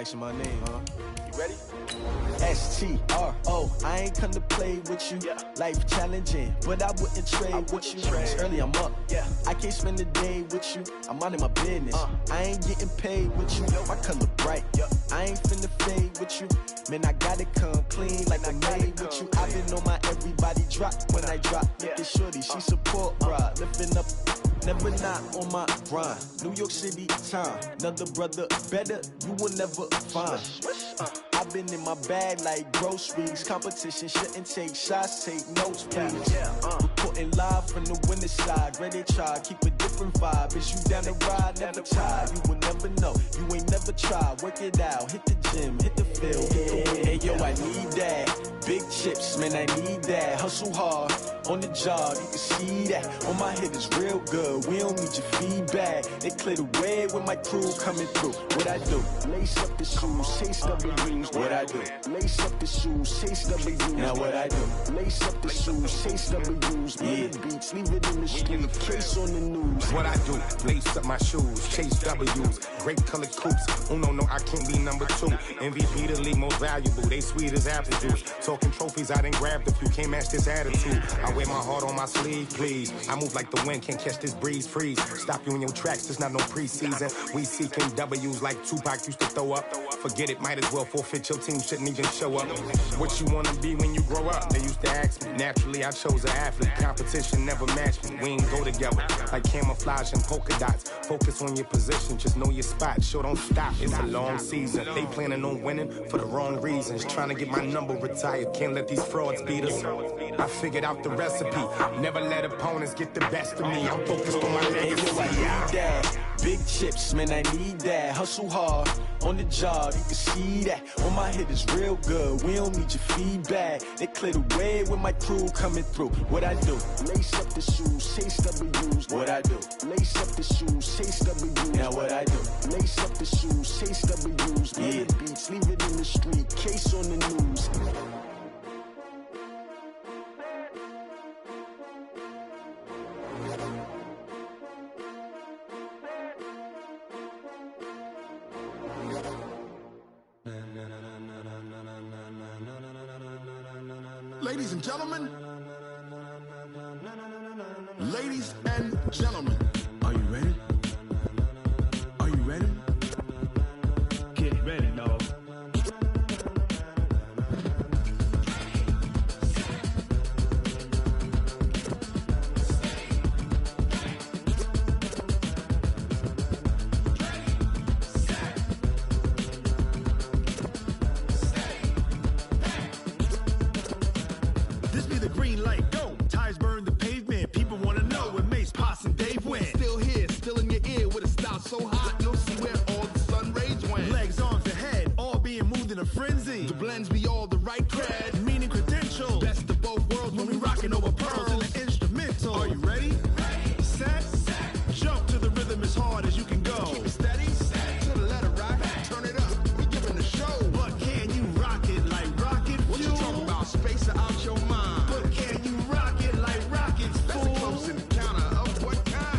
asking my name, huh? You ready? STRO, I ain't come to play with you. Life challenging, but I wouldn't trade with you. It's early, I'm up. I can't spend the day with you. I'm minding my business. I ain't getting paid with you. My color bright. I ain't finna fade with you. Man, I gotta come clean like I made with you. I've been on my everybody drop when I drop. Look at shorty, she support ride, lifting up. Never not on my grind. New York City time. Another brother better, you will never find. I've been in my bag like groceries. Competition shouldn't take shots, take notes, please. Reporting live from the winter side. Ready to try, keep a different vibe. Is you down the ride, never tired. You will never know, you ain't never tried. Work it out, hit the gym, hit the field, hit the wind. Hey yo, I need that. Big chips, man, I need that. Hustle hard, on the job, you can see that. On my head is real good, we don't need your feedback. They clear the way with my crew coming through. What I do? Lace up the shoes, chase W's. What I do? Lace up the shoes, chase W's. Now what I do? Lace up the shoes, chase W's. Yeah, beats, leave it in the street, case on the news. What I do? Lace up my shoes, chase W's. Great colored coops. Oh no, I can't be number 2. MVP the league most valuable. They sweet as apple juice. Talking trophies, I done grabbed a few. Can't match this attitude. I wear my heart on my sleeve, please. I move like the wind, can't catch this breeze, freeze. Stop you in your tracks, there's not no preseason. We seeking W's like Tupac used to throw up. Forget it, might as well forfeit, your team shouldn't even show up. What you wanna be when you grow up? They used to ask me. Naturally, I chose an athlete. Competition never matched me. We ain't go together like camouflage and polka dots. Focus on your position, just know your spot. Sure, don't stop, it's a long season. They planning on winning for the wrong reasons. Trying to get my number retired, can't let these frauds beat us. I figured out the recipe. Never let opponents get the best of me. I'm focused on my legacy. I need that. Big chips, man, I need that. Hustle hard, on the job, you can see that. On my head is real good, we don't need your feedback. They clear the way with my crew coming through. What I do? Lace up the shoes, chase W's. What I do? Lace up the shoes, chase W's. Now what I do? Lace up the shoes, chase W's. Yeah, beats, leave it in the street, case on the news. Ladies and gentlemen, ladies and gentlemen, are you ready? Are you ready? Get ready, dog. So hot, you'll see where all the sun rays went. Legs, arms, and head, all being moved in a frenzy. The blends be all the right cred, meaning credentials. Best of both worlds when we rockin' over pearls in the instrumental. Are you ready? Ready. Set. Jump to the rhythm as hard as you can go. Keep it steady. To the letter right. Turn it up. We giving the show. But can you rock it like rocket fuel? What you talking about? Space out your mind. But can you rock it like rockets, fool? That's a close encounter of what kind?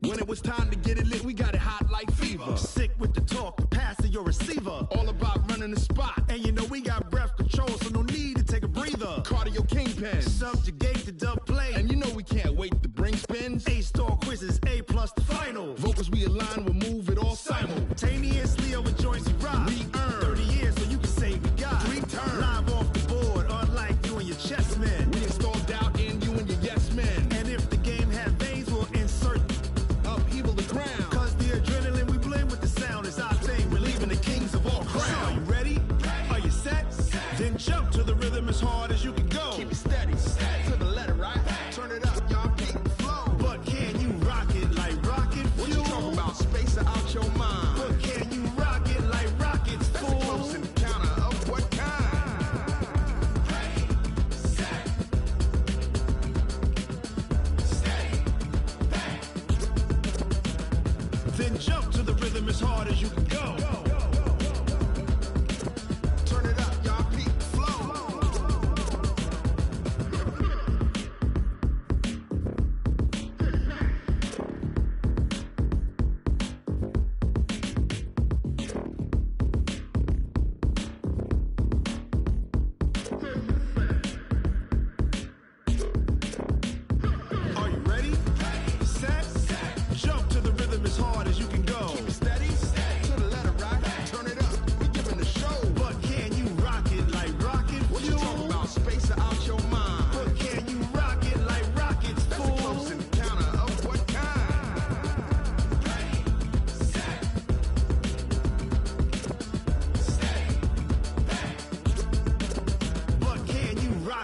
When it was time to get it lit, we got it hot like fever. Sick with the talk, pass to your receiver. All about running the spot. And you know we got breath control, so no need to take a breather. Cardio kingpin. Subjugate the dub play. And you know we can't wait to bring spins. A-star quizzes, A+ the final. Vocals we align, we'll move it all simultaneously over joints we rock. We earn 30 years so you can say we got 3 turns. Live off the board, unlike you and your chess men. We install doubt in you and your yes men. And if the game had veins, we'll insert upheaval the ground. Cause the adrenaline we blend with the sound is our thing. We're leaving the kings of all crowns. So are you ready? Are you set? Then jump to the rhythm as hard as you can go. Keep it steady. To the letter right. Turn it up, y'all beat the flow. But can you rock it like rocket fuel? What you talking about? Space out your mind. But can you rock it like rockets, fool? That's a close encounter of what kind? Ready, set, steady, back. Then jump to the rhythm as hard as you can go. Turn it up, y'all beat the flow.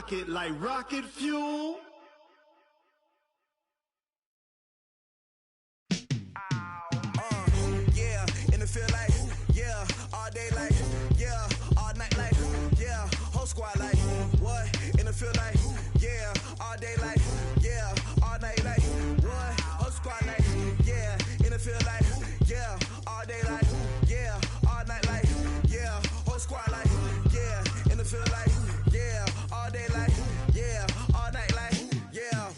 pocket like rocket fuel. Yeah, in the field like, yeah, all day like, yeah, all night like, yeah, whole squad like, what? In the field like, yeah, all day like, yeah, all night like, what? Whole squad like, yeah, in the field like, yeah, all day like, yeah, all night like, yeah, whole squad like, yeah, in the field like, yeah, all day like, yeah, all night like, yeah.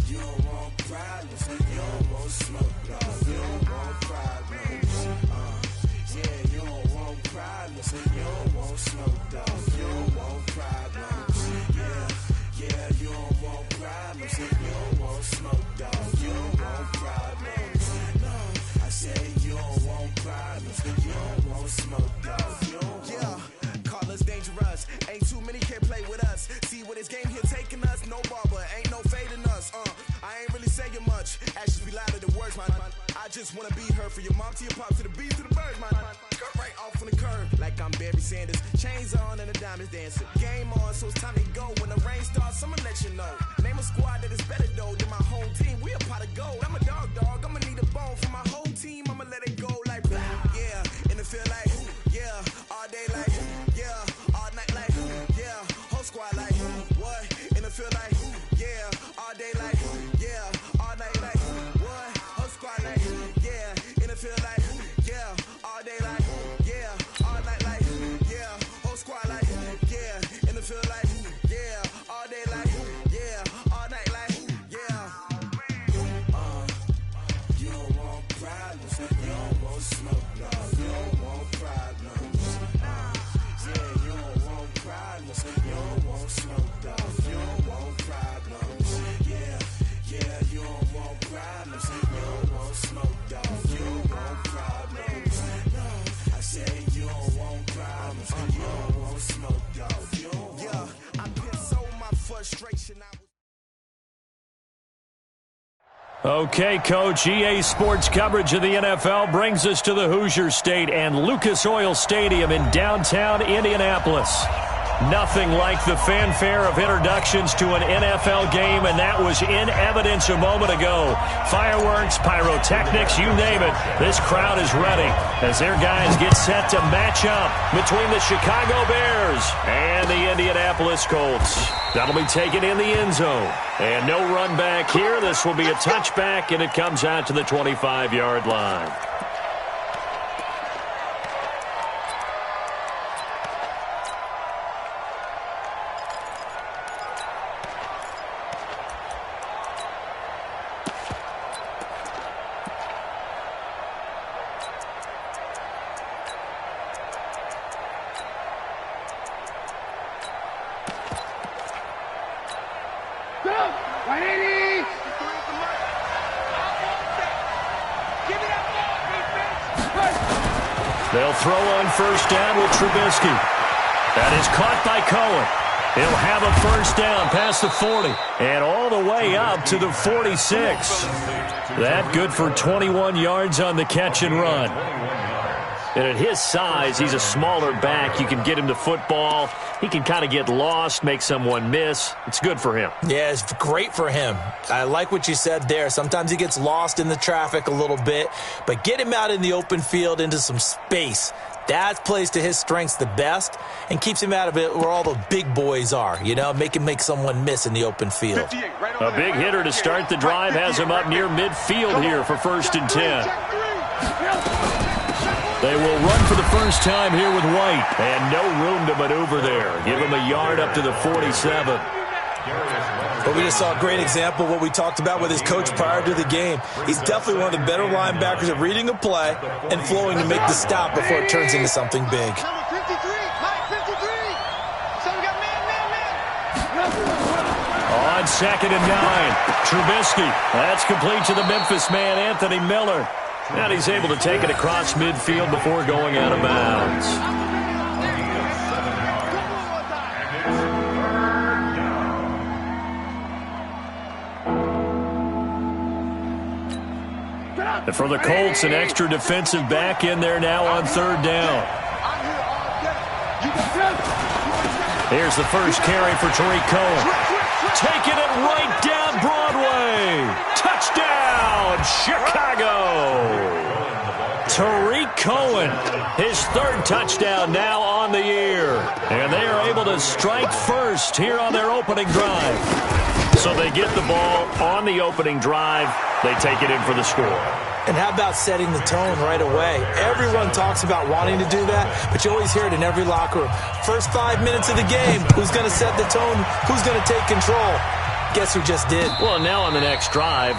You don't want problems, you don't want smoke, dog. You don't want problems. Yeah, you don't want problems, you don't want smoke, dog. You don't want problems. Yeah, you don't want problems, you don't want smoke, dog. You don't want problems. No, I say you don't want problems, you don't want smoke, dog. You don't want. Call us dangerous. Ain't too many can play with us. See where this game here taking us. No barber, ain't no fading us. I ain't really saying much. Actions be louder than words, man. I just wanna be heard. For your mom to your pop to the bees to the birds, man. Cut right off on the curb like I'm Barry Sanders. Chains on and the diamonds dancing. Game on, so it's time to go. When the rain starts, I'ma let you know. Name a squad that is better though than my home team. We a pot of gold. I'm a dog. I'ma need a bone for my whole team. I'ma let it go like blah. Yeah, in the field like yeah, all day like yeah, all night like yeah, whole squad like what? In the field like yeah, all day like yeah, all night like what? Whole squad like yeah, in the field like yeah, all day like yeah, all night like yeah, whole squad like yeah, in the field like yeah, all day like yeah, all night like yeah. You don't want problems, you don't want smoke, dog. You don't want problems. Yeah, you don't want problems, you don't want smoke, dog. You don't want problems. Yeah, you don't want problems, you don't want smoke, dog. You don't want problems. No, I say you don't want problems, you don't want smoke, dog. You don't want. Yeah, I put so my frustration. Okay, Coach, EA Sports coverage of the NFL brings us to the Hoosier State and Lucas Oil Stadium in downtown Indianapolis. Nothing like the fanfare of introductions to an NFL game, and that was in evidence a moment ago. Fireworks, pyrotechnics, you name it. This crowd is ready as their guys get set to match up between the Chicago Bears and the Indianapolis Colts. That'll be taken in the end zone. And no run back here. This will be a touchback, and it comes out to the 25-yard line. They'll throw on first down with Trubisky. That is caught by Cohen. He'll have a first down past the 40 and all the way up to the 46. That good for 21 yards on the catch and run. And at his size, he's a smaller back. You can get him to football. He can kind of get lost, make someone miss. It's good for him. Yeah, it's great for him. I like what you said there. Sometimes he gets lost in the traffic a little bit, but get him out in the open field into some space. That plays to his strengths the best and keeps him out of it where all the big boys are, you know, make someone miss in the open field. A big hitter to start the drive has him up near midfield here for 1st and 10. They will run for the first time here with White. And no room to maneuver there. Give him a yard up to the 47. But we just saw a great example of what we talked about with his coach prior to the game. He's definitely one of the better linebackers at reading a play and flowing to make the stop before it turns into something big. On 2nd and 9, Trubisky. That's complete to the Memphis man, Anthony Miller. And he's able to take it across midfield before going out of bounds. And for the Colts, an extra defensive back in there now on 3rd down. Here's the first carry for Tariq Cohen. Taking it right down Broadway. Touchdown, Chicago. Tariq Cohen, his third touchdown now on the year. And they are able to strike first here on their opening drive. So they get the ball on the opening drive. They take it in for the score. And how about setting the tone right away? Everyone talks about wanting to do that, but you always hear it in every locker room. First 5 minutes of the game, who's going to set the tone? Who's going to take control? Guess who just did? Well, now on the next drive,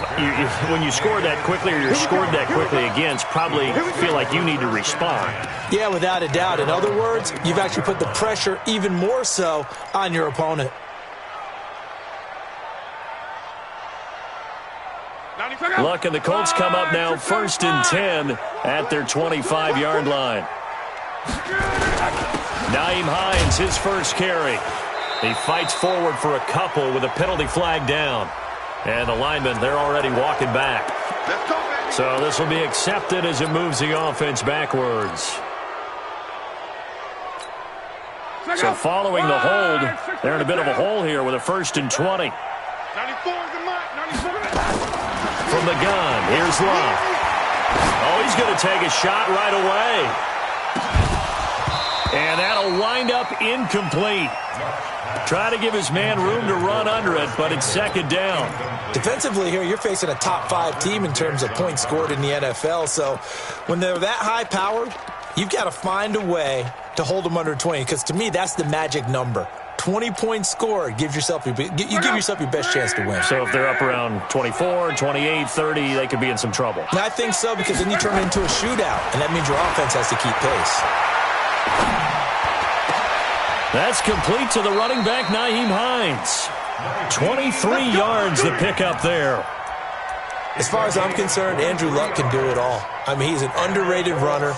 when you score that quickly or you're scored that quickly against, probably feel like you need to respond. Yeah, without a doubt. In other words, you've actually put the pressure even more so on your opponent. Luck and the Colts come up now 1st and 10 at their 25-yard line. Nyheim Hines, his first carry. He fights forward for a couple with a penalty flag down. And the linemen, they're already walking back. So this will be accepted as it moves the offense backwards. So following the hold, they're in a bit of a hole here with a 1st and 20. From the gun, here's Love. Oh, he's going to take a shot right away. And that'll wind up incomplete. Try to give his man room to run under it, but it's 2nd down. Defensively here, you're facing a top 5 team in terms of points scored in the NFL. So when they're that high powered, you've got to find a way to hold them under 20. Because to me, that's the magic number. 20 points scored, you give yourself your best chance to win. So if they're up around 24, 28, 30, they could be in some trouble. And I think so, because then you turn it into a shootout, and that means your offense has to keep pace. That's complete to the running back, Nyheim Hines. 23 yards the pickup there. As far as I'm concerned, Andrew Luck can do it all. I mean, he's an underrated runner.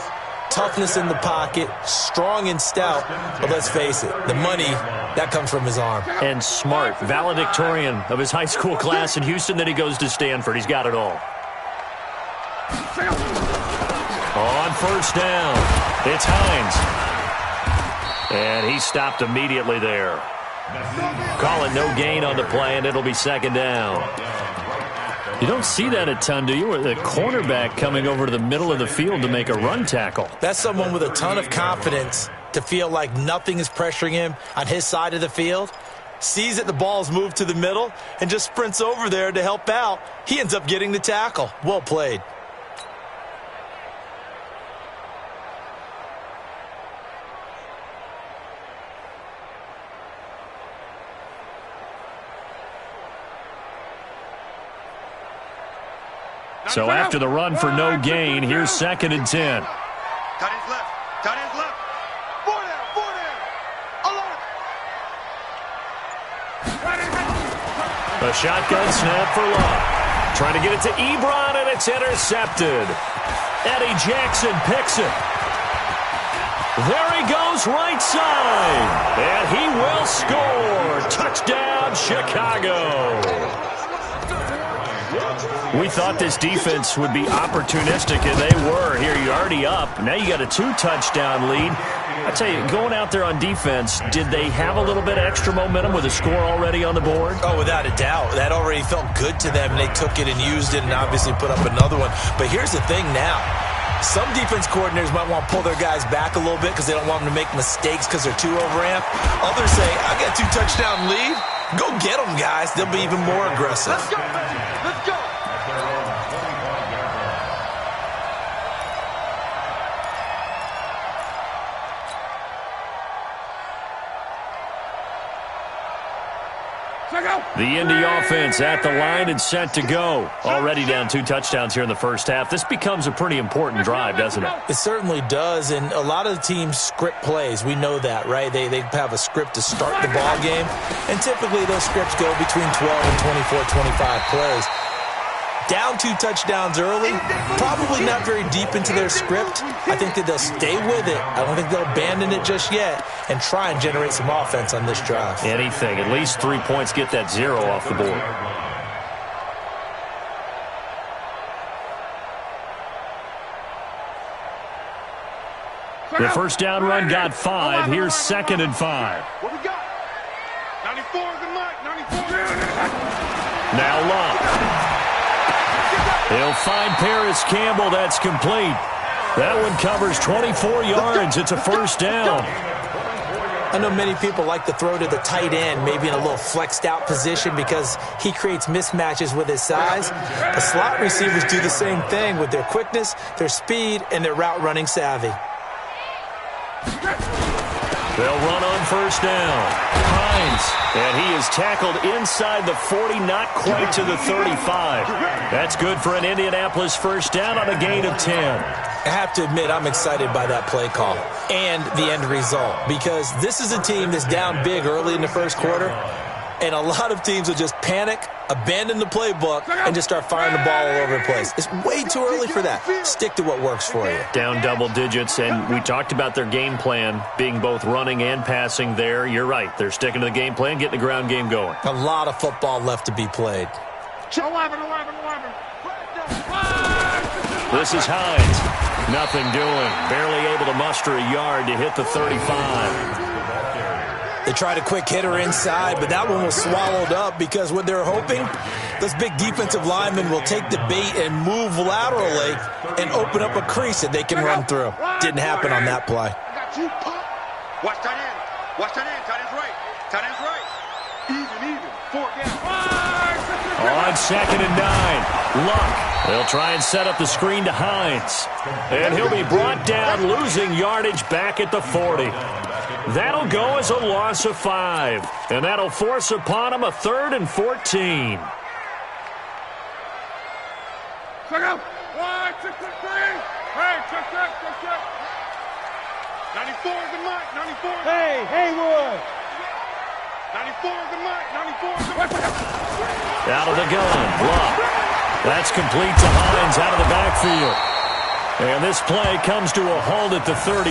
Toughness in the pocket, strong and stout, but let's face it, the money, that comes from his arm. And smart, valedictorian of his high school class in Houston, then he goes to Stanford. He's got it all. On 1st down, it's Hines. And he stopped immediately there. Call it no gain on the play, and it'll be 2nd down. You don't see that a ton, do you? With a cornerback coming over to the middle of the field to make a run tackle. That's someone with a ton of confidence to feel like nothing is pressuring him on his side of the field. Sees that the ball's moved to the middle and just sprints over there to help out. He ends up getting the tackle. Well played. So after the run for no gain, here's 2nd and 10. Cut his left. Cut his left. 4 down. Alert. A shotgun snap for Love. Trying to get it to Ebron, and it's intercepted. Eddie Jackson picks it. There he goes, right side. And he will score. Touchdown, Chicago. We thought this defense would be opportunistic, and they were. Here, you're already up. Now you got a 2-touchdown lead. I tell you, going out there on defense, did they have a little bit of extra momentum with a score already on the board? Oh, without a doubt. That already felt good to them. They took it and used it and obviously put up another one. But here's the thing now. Some defense coordinators might want to pull their guys back a little bit because they don't want them to make mistakes because they're too overamped. Others say, I got a 2-touchdown lead. Go get them, guys. They'll be even more aggressive. Let's go, baby. Let's go. The Indy offense at the line and set to go. Already down 2 touchdowns here in the first half. This becomes a pretty important drive, doesn't it? It certainly does, and a lot of the teams script plays. We know that, right? They have a script to start the ball game, and typically those scripts go between 12 and 24, 25 plays. Down 2 touchdowns early, probably not very deep into their script. I think that they'll stay with it. I don't think they'll abandon it just yet and try and generate some offense on this drive. Anything. At least 3 points, get that 0 off the board. The first down run got 5. Here's 2nd and 5. What we got? 94 is the mark. 94. Now Love. He'll find Paris Campbell. That's complete. That one covers 24 yards. It's a first down. I know many people like to throw to the tight end, maybe in a little flexed out position because he creates mismatches with his size. The slot receivers do the same thing with their quickness, their speed, and their route running savvy. They'll run on first down. Hines, and he is tackled inside the 40, not quite to the 35. That's good for an Indianapolis first down on a gain of 10. I have to admit, I'm excited by that play call and the end result because this is a team that's down big early in the first quarter, and a lot of teams will just panic, abandon the playbook, and just start firing the ball all over the place. It's way too early for that. Stick to what works for you. Down double digits, and we talked about their game plan being both running and passing there. You're right. They're sticking to the game plan, getting the ground game going. A lot of football left to be played. 11. This is Hines. Nothing doing. Barely able to muster a yard to hit the 35. They tried a quick hitter inside, but that one was swallowed up because what they're hoping, those big defensive linemen will take the bait and move laterally and open up a crease that they can run through. Didn't happen on that play. Watch tight end. Watch tight end. Tight end's right. Tight end's right. Even. 4 down. On 2nd and 9. Luck. They'll try and set up the screen to Hines. And he'll be brought down, losing yardage back at the 40. That'll go as a loss of 5. And that'll force upon him a 3rd and 14. Check out. 1, 2, 3. Hey, check. 94 is the mark. 94. Hey, Haywood. 94 is the mark. 94 is the mark. Out of the gun. Luck. That's complete to Hines out of the backfield. And this play comes to a halt at the 33,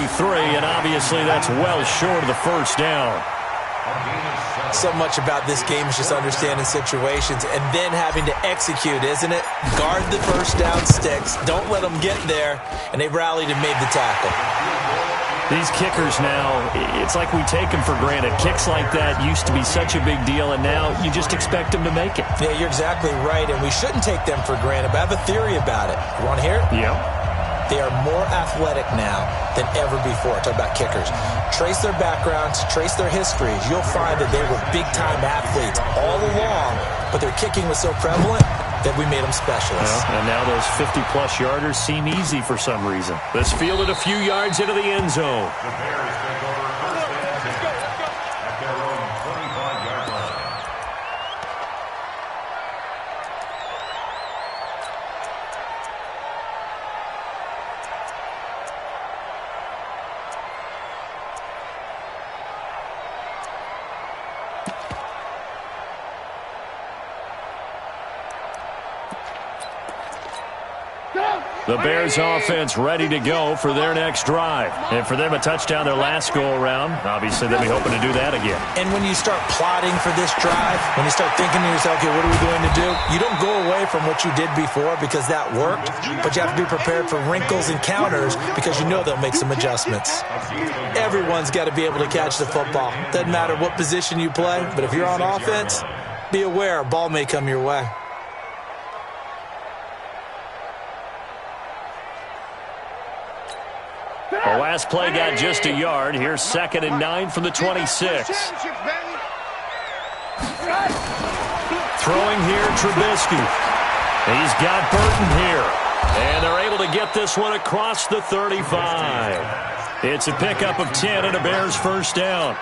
and obviously that's well short of the first down. So much about this game is just understanding situations and then having to execute, isn't it? Guard the first down sticks. Don't let them get there, and they rallied and made the tackle. These kickers now, it's like we take them for granted. Kicks like that used to be such a big deal, and now you just expect them to make it. Yeah, you're exactly right, and we shouldn't take them for granted, but I have a theory about it. You want to hear it? Yeah. They are more athletic now than ever before. Talk about kickers. Trace their backgrounds, trace their histories. You'll find that they were big-time athletes all along, but their kicking was so prevalent that we made them specialists. Well, and now those 50-plus yarders seem easy for some reason. This fielded a few yards into the end zone. The Bears offense ready to go for their next drive. And for them, a touchdown their last go-around. Obviously, they'll be hoping to do that again. And when you start plotting for this drive, when you start thinking to yourself, okay, what are we going to do? You don't go away from what you did before because that worked, but you have to be prepared for wrinkles and counters because you know they'll make some adjustments. Everyone's got to be able to catch the football. Doesn't matter what position you play, but if you're on offense, be aware a ball may come your way. The last play got just a yard. Here's 2nd and 9 from the 26. Throwing here, Trubisky. He's got Burton here. And they're able to get this one across the 35. It's a pickup of 10 and a Bears first down.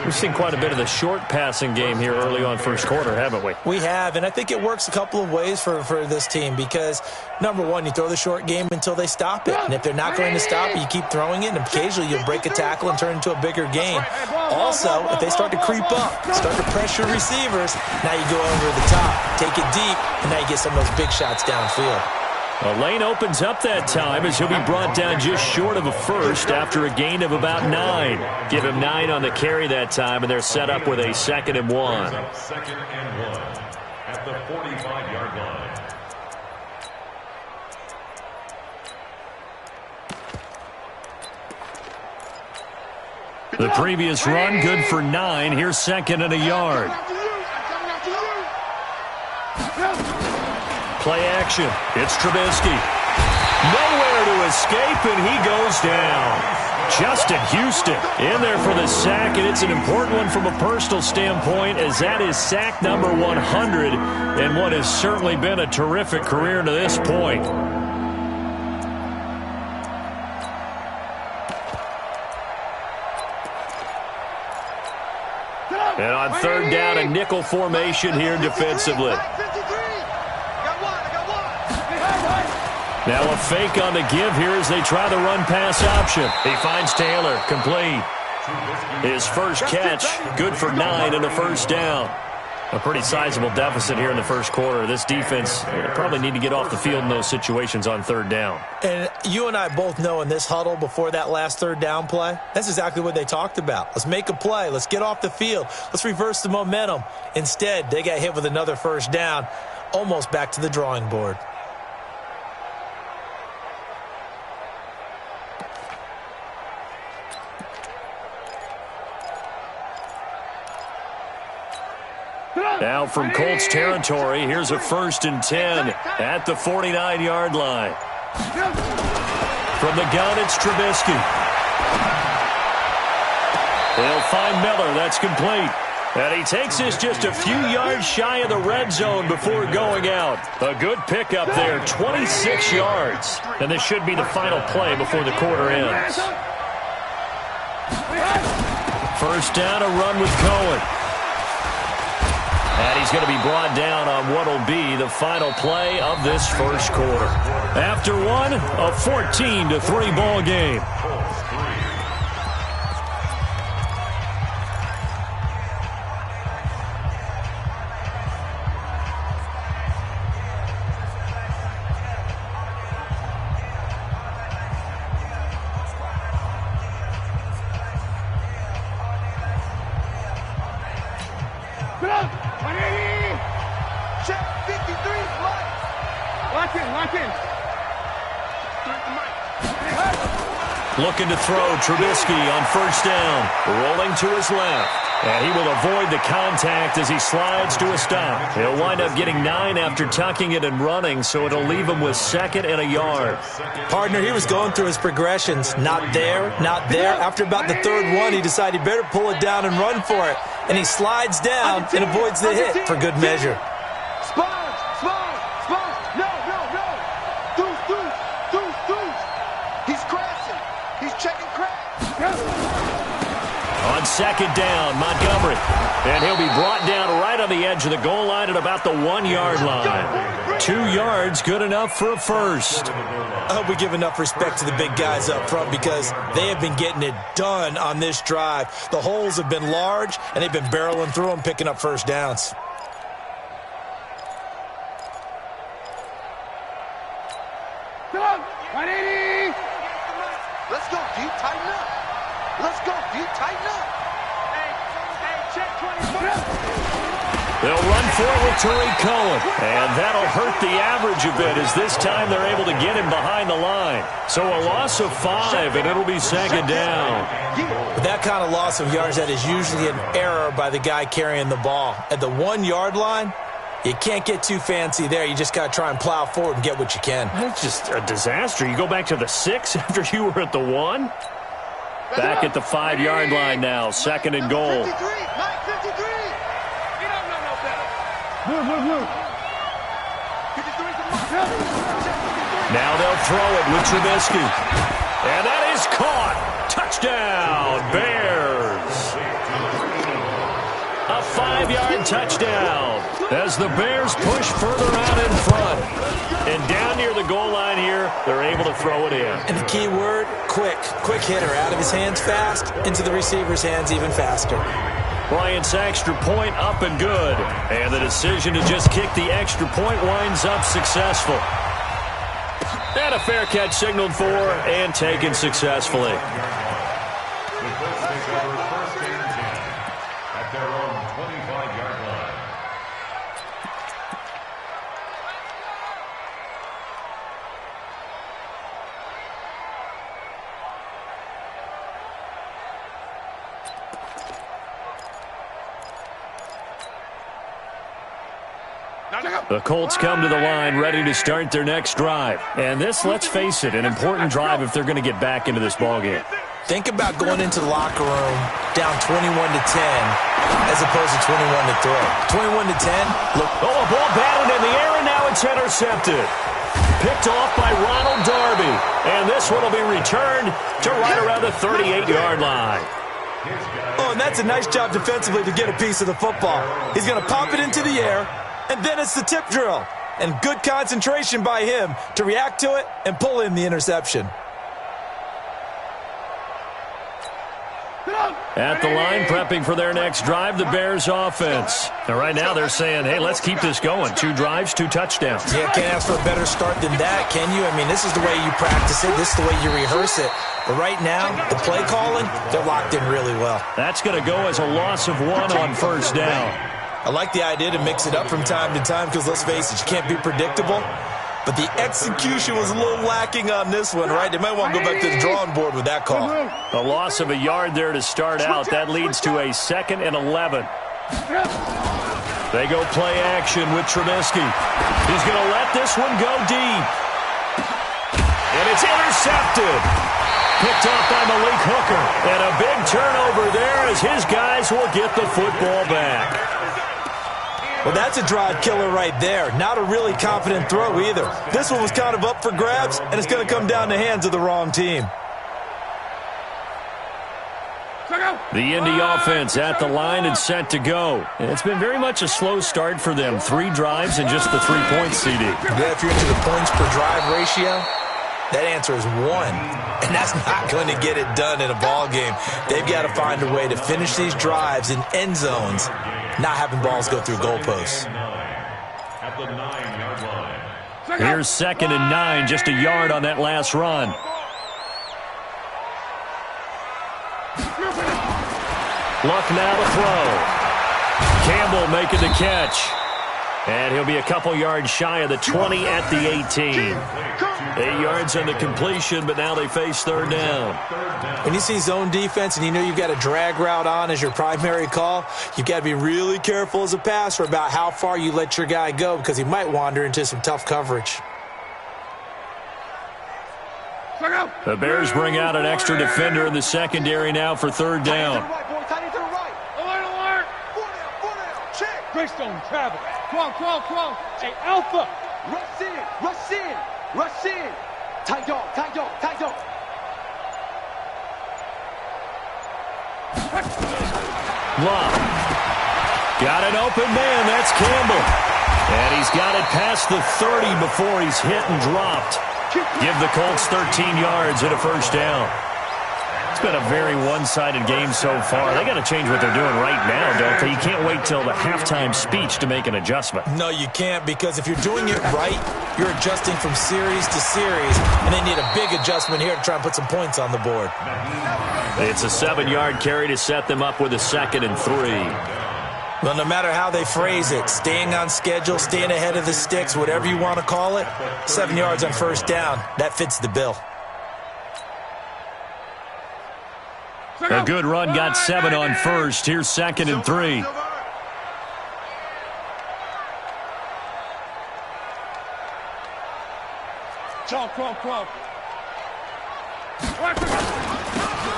We've seen quite a bit of the short passing game here early on first quarter, haven't we? We have, and I think it works a couple of ways for this team because, number one, you throw the short game until they stop it. And if they're not going to stop it, you keep throwing it, and occasionally you'll break a tackle and turn it into a bigger game. Also, if they start to creep up, start to pressure receivers, now you go over the top, take it deep, and now you get some of those big shots downfield. A lane opens up that time as he'll be brought down just short of a first after a gain of about 9. Give him 9 on the carry that time, and they're set up with a 2nd and 1. 2nd and 1 at the 45-yard line. The previous run, good for 9. Here's second and a yard. Play action. It's Trubisky. Nowhere to escape, and he goes down. Justin Houston in there for the sack, and it's an important one from a personal standpoint, as that is sack number 100 and what has certainly been a terrific career to this point. And on third down, a nickel formation here defensively. Now a fake on the give here as they try the run-pass option. He finds Taylor, complete. His first catch, good for 9 and a first down. A pretty sizable deficit here in the first quarter. This defense probably need to get off the field in those situations on third down. And you and I both know in this huddle before that last third down play, that's exactly what they talked about. Let's make a play. Let's get off the field. Let's reverse the momentum. Instead, they got hit with another first down, almost back to the drawing board. Now from Colts territory, here's a 1st and 10 at the 49-yard line. From the gun, it's Trubisky. They'll find Miller. That's complete. And he takes this just a few yards shy of the red zone before going out. A good pickup there, 26 yards. And this should be the final play before the quarter ends. First down, a run with Cohen. And he's going to be brought down on what will be the final play of this first quarter. After one, a 14-3 ball game. Looking to throw, Trubisky on first down, rolling to his left. And he will avoid the contact as he slides to a stop. He'll wind up getting 9 after tucking it and running, so it'll leave him with 2nd and a yard. Partner, he was going through his progressions. Not there, not there. After about the third one, he decided he better pull it down and run for it. And he slides down and avoids the hit for good measure. On second down, Montgomery. And he'll be brought down right on the edge of the goal line at about the 1-yard line. 2 yards, good enough for a first. I hope we give enough respect to the big guys up front because they have been getting it done on this drive. The holes have been large, and they've been barreling through them, picking up first downs. Let's go deep, tighten up. Let's go deep, tighten up. Hey, check 24. They'll run for it with Tariq Cohen. And that'll hurt the average a bit as this time they're able to get him behind the line. So a loss of 5, and it'll be second down. With that kind of loss of yards, that is usually an error by the guy carrying the ball. At the 1-yard line, you can't get too fancy there. You just got to try and plow forward and get what you can. That's just a disaster. You go back to the 6 after you were at the 1. Back at the 5-yard line now. 2nd and goal. 53, Mike 53. He don't know no better. Blue. 53's now they'll throw it with Trubisky. And that is caught. Touchdown, Bears. A 5-yard touchdown as the Bears push further out in front. And down near the goal line here, they're able to throw it in. And the key word, quick. Quick hitter. Out of his hands fast, into the receiver's hands even faster. Bryant's extra point up and good. And the decision to just kick the extra point winds up successful. And a fair catch signaled for and taken successfully. At their own 25-yard line. The Colts come to the line ready to start their next drive. And this, let's face it, an important drive if they're going to get back into this ballgame. Think about going into the locker room down 21-10 as opposed to 21-3. 21-10. Look. Oh, a ball batted in the air, and now it's intercepted. Picked off by Ronald Darby. And this one will be returned to right around the 38-yard line. Oh, and that's a nice job defensively to get a piece of the football. He's going to pop it into the air, and then it's the tip drill. And good concentration by him to react to it and pull in the interception. At the line, prepping for their next drive, the Bears offense. And right now they're saying, hey, let's keep this going. 2 drives, 2 touchdowns. Yeah, can't ask for a better start than that, can you? I mean, this is the way you practice it. This is the way you rehearse it. But right now, the play calling, they're locked in really well. That's going to go as a loss of 1 on first down. I like the idea to mix it up from time to time because, let's face it, you can't be predictable. But the execution was a little lacking on this one, right? They might want to go back to the drawing board with that call. A loss of a yard there to start out. That leads to a 2nd and 11. They go play action with Trubisky. He's going to let this one go deep. And it's intercepted. Picked off by Malik Hooker. And a big turnover there as his guys will get the football back. Well, that's a drive killer right there. Not a really confident throw either. This one was kind of up for grabs, and it's going to come down the hands of the wrong team. The Indy offense at the line and set to go. It's been very much a slow start for them. 3 drives and just the 3 points, CD. Yeah, if you're into the points per drive ratio, that answer is 1. And that's not going to get it done in a ball game. They've got to find a way to finish these drives in end zones, not having balls go through goalposts. At the 9-yard line. Here's 2nd and 9, just a yard on that last run. Luck now to throw. Campbell making the catch. And he'll be a couple yards shy of the 20 at the 18. 8 yards on the completion, but now they face 3rd down. When you see zone defense and you know you've got a drag route on as your primary call, you've got to be really careful as a passer about how far you let your guy go because he might wander into some tough coverage. The Bears bring out an extra defender in the secondary now for 3rd down. Greystone, travel. Come on. Hey, Alpha. Rush in. Tight dog. Love. Got an open man. That's Campbell. And he's got it past the 30 before he's hit and dropped. Give the Colts 13 yards and a first down. It's been a very one-sided game so far. They got to change what they're doing right now, don't they? You can't wait till the halftime speech to make an adjustment. No, you can't, because if you're doing it right, you're adjusting from series to series, and they need a big adjustment here to try and put some points on the board. It's a 7-yard carry to set them up with a 2nd and 3. Well, no matter how they phrase it, staying on schedule, staying ahead of the sticks, whatever you want to call it, 7 yards on first down, that fits the bill. A good run got 7 on first. Here's 2nd and 3.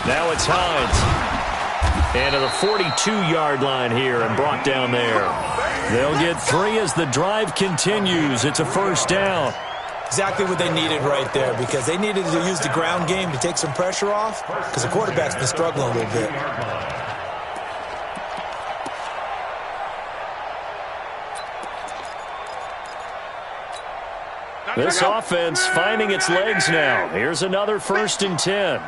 Now it's Hines. And to the 42-yard line here and brought down there. They'll get 3 as the drive continues. It's a first down. Exactly what they needed right there, because they needed to use the ground game to take some pressure off because the quarterback's been struggling a little bit. This offense finding its legs now. Here's another 1st and 10.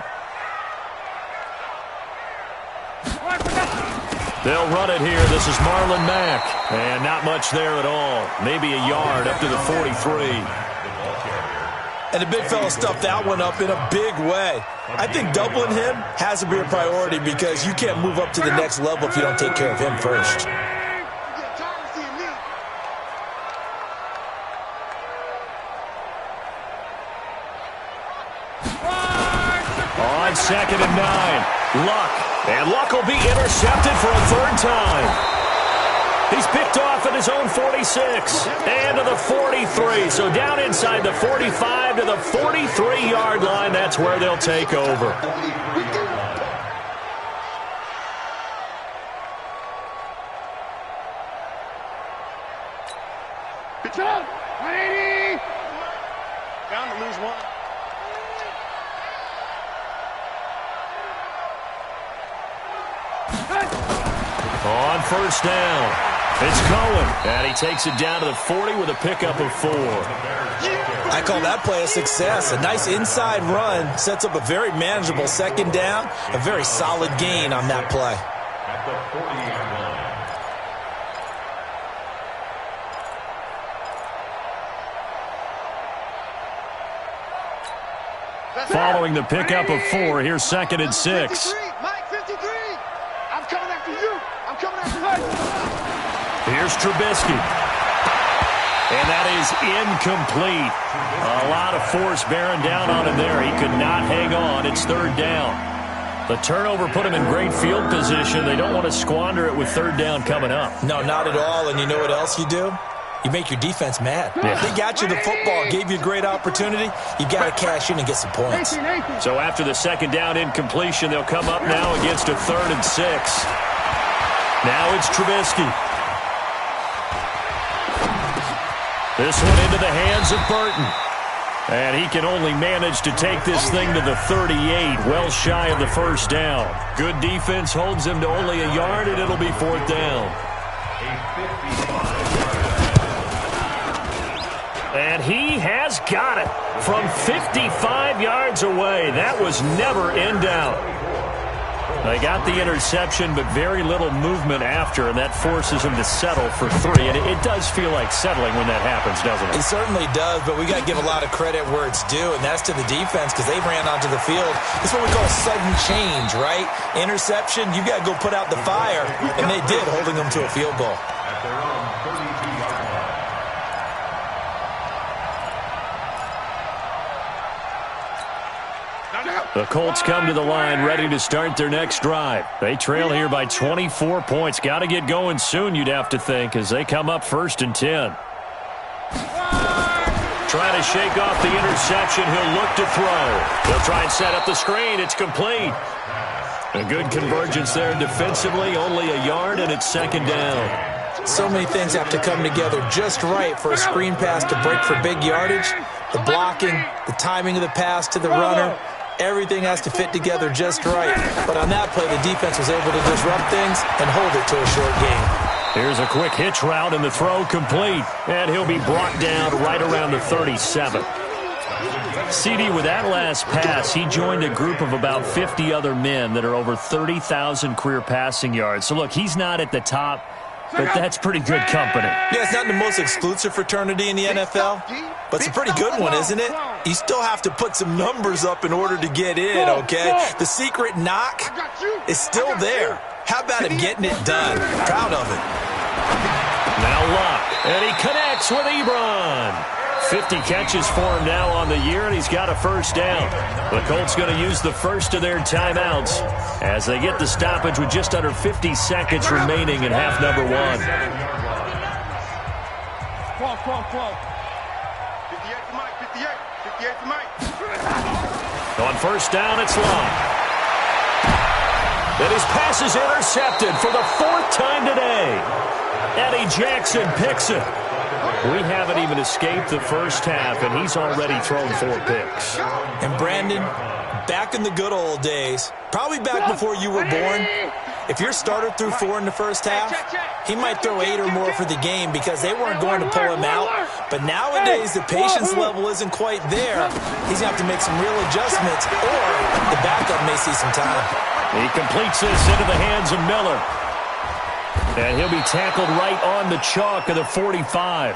They'll run it here. This is Marlon Mack. And not much there at all. Maybe a yard up to the 43. And the big fella stuffed that one up in a big way. I think doubling him has to be a priority because you can't move up to the next level if you don't take care of him first. On 2nd and 9, Luck. And Luck will be intercepted for a 3rd time. He's picked off at his own 46 and to the 43. So down inside the 45 to the 43-yard line. That's where they'll take over. Good job. 180. Down to lose one. On first down, it's Cohen, and he takes it down to the 40 with a pickup of 4. I call that play a success. A nice inside run sets up a very manageable second down, a very solid gain on that play. At the 40-yard line. Following the pickup of 4, here's 2nd and 6. Mike 53. I'm coming after you. I'm coming after you. Here's Trubisky. And that is incomplete. A lot of force bearing down on him there. He could not hang on. It's 3rd down. The turnover put him in great field position. They don't want to squander it with 3rd down coming up. No, not at all. And you know what else you do? You make your defense mad. Yeah. They got you the football, gave you a great opportunity. You got to cash in and get some points. So after the 2nd down incompletion, they'll come up now against a 3rd and 6. Now it's Trubisky. This one into the hands of Burton. And he can only manage to take this thing to the 38, well shy of the 1st down. Good defense holds him to only a yard, and it'll be 4th down. And he has got it from 55 yards away. That was never in doubt. They got the interception, but very little movement after, and that forces him to settle for 3. And it does feel like settling when that happens, doesn't it? It certainly does, but we got to give a lot of credit where it's due, and that's to the defense because they ran onto the field. It's what we call sudden change, right? Interception, you got to go put out the fire, and they did, holding them to a field goal. At their own 32-yard line. The Colts come to the line ready to start their next drive. They trail here by 24 points. Got to get going soon, you'd have to think, as they come up 1st and 10. Trying to shake off the interception. He'll look to throw. He'll try and set up the screen. It's complete. A good convergence there defensively. Only a yard, and it's 2nd down. So many things have to come together just right for a screen pass to break for big yardage. The blocking, the timing of the pass to the runner. Everything has to fit together just right. But on that play, the defense was able to disrupt things and hold it to a short game. Here's a quick hitch route, and the throw complete. And he'll be brought down right around the 37. CD, with that last pass, he joined a group of about 50 other men that are over 30,000 career passing yards. So, look, he's not at the top, but that's pretty good company. Yeah, it's not the most exclusive fraternity in the NFL, but it's a pretty good one, isn't it? You still have to put some numbers up in order to get in, okay? The secret knock is still there. How about him getting it done? Proud of it. Now Luck, and he connects with Ebron. 50 catches for him now on the year, and he's got a 1st down. The Colts going to use the first of their timeouts as they get the stoppage with just under 50 seconds remaining in half number 1. 58 to Mike. 58 to Mike. On 1st down, it's Luck. And his pass is intercepted for the 4th time today. Eddie Jackson picks it. We haven't even escaped the 1st half, and he's already thrown 4 picks. And Brandon, back in the good old days, probably back before you were born, if your starter threw 4 in the 1st half, he might throw 8 or more for the game because they weren't going to pull him out. But nowadays, the patience level isn't quite there. He's going to have to make some real adjustments, or the backup may see some time. He completes this into the hands of Miller. And he'll be tackled right on the chalk of the 45.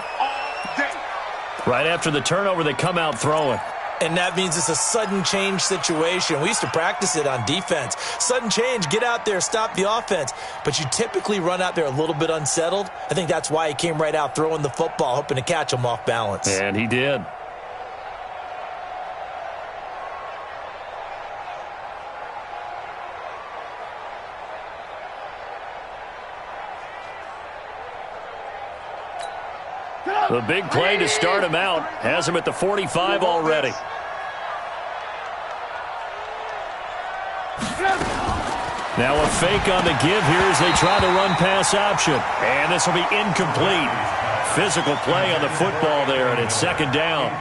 Right after the turnover, they come out throwing. And that means it's a sudden change situation. We used to practice it on defense. Sudden change, get out there, stop the offense. But you typically run out there a little bit unsettled. I think that's why he came right out throwing the football, hoping to catch him off balance. And he did. The big play to start him out has him at the 45 already. Now a fake on the give here as they try to run pass option. And this will be incomplete. Physical play on the football there, and it's second down.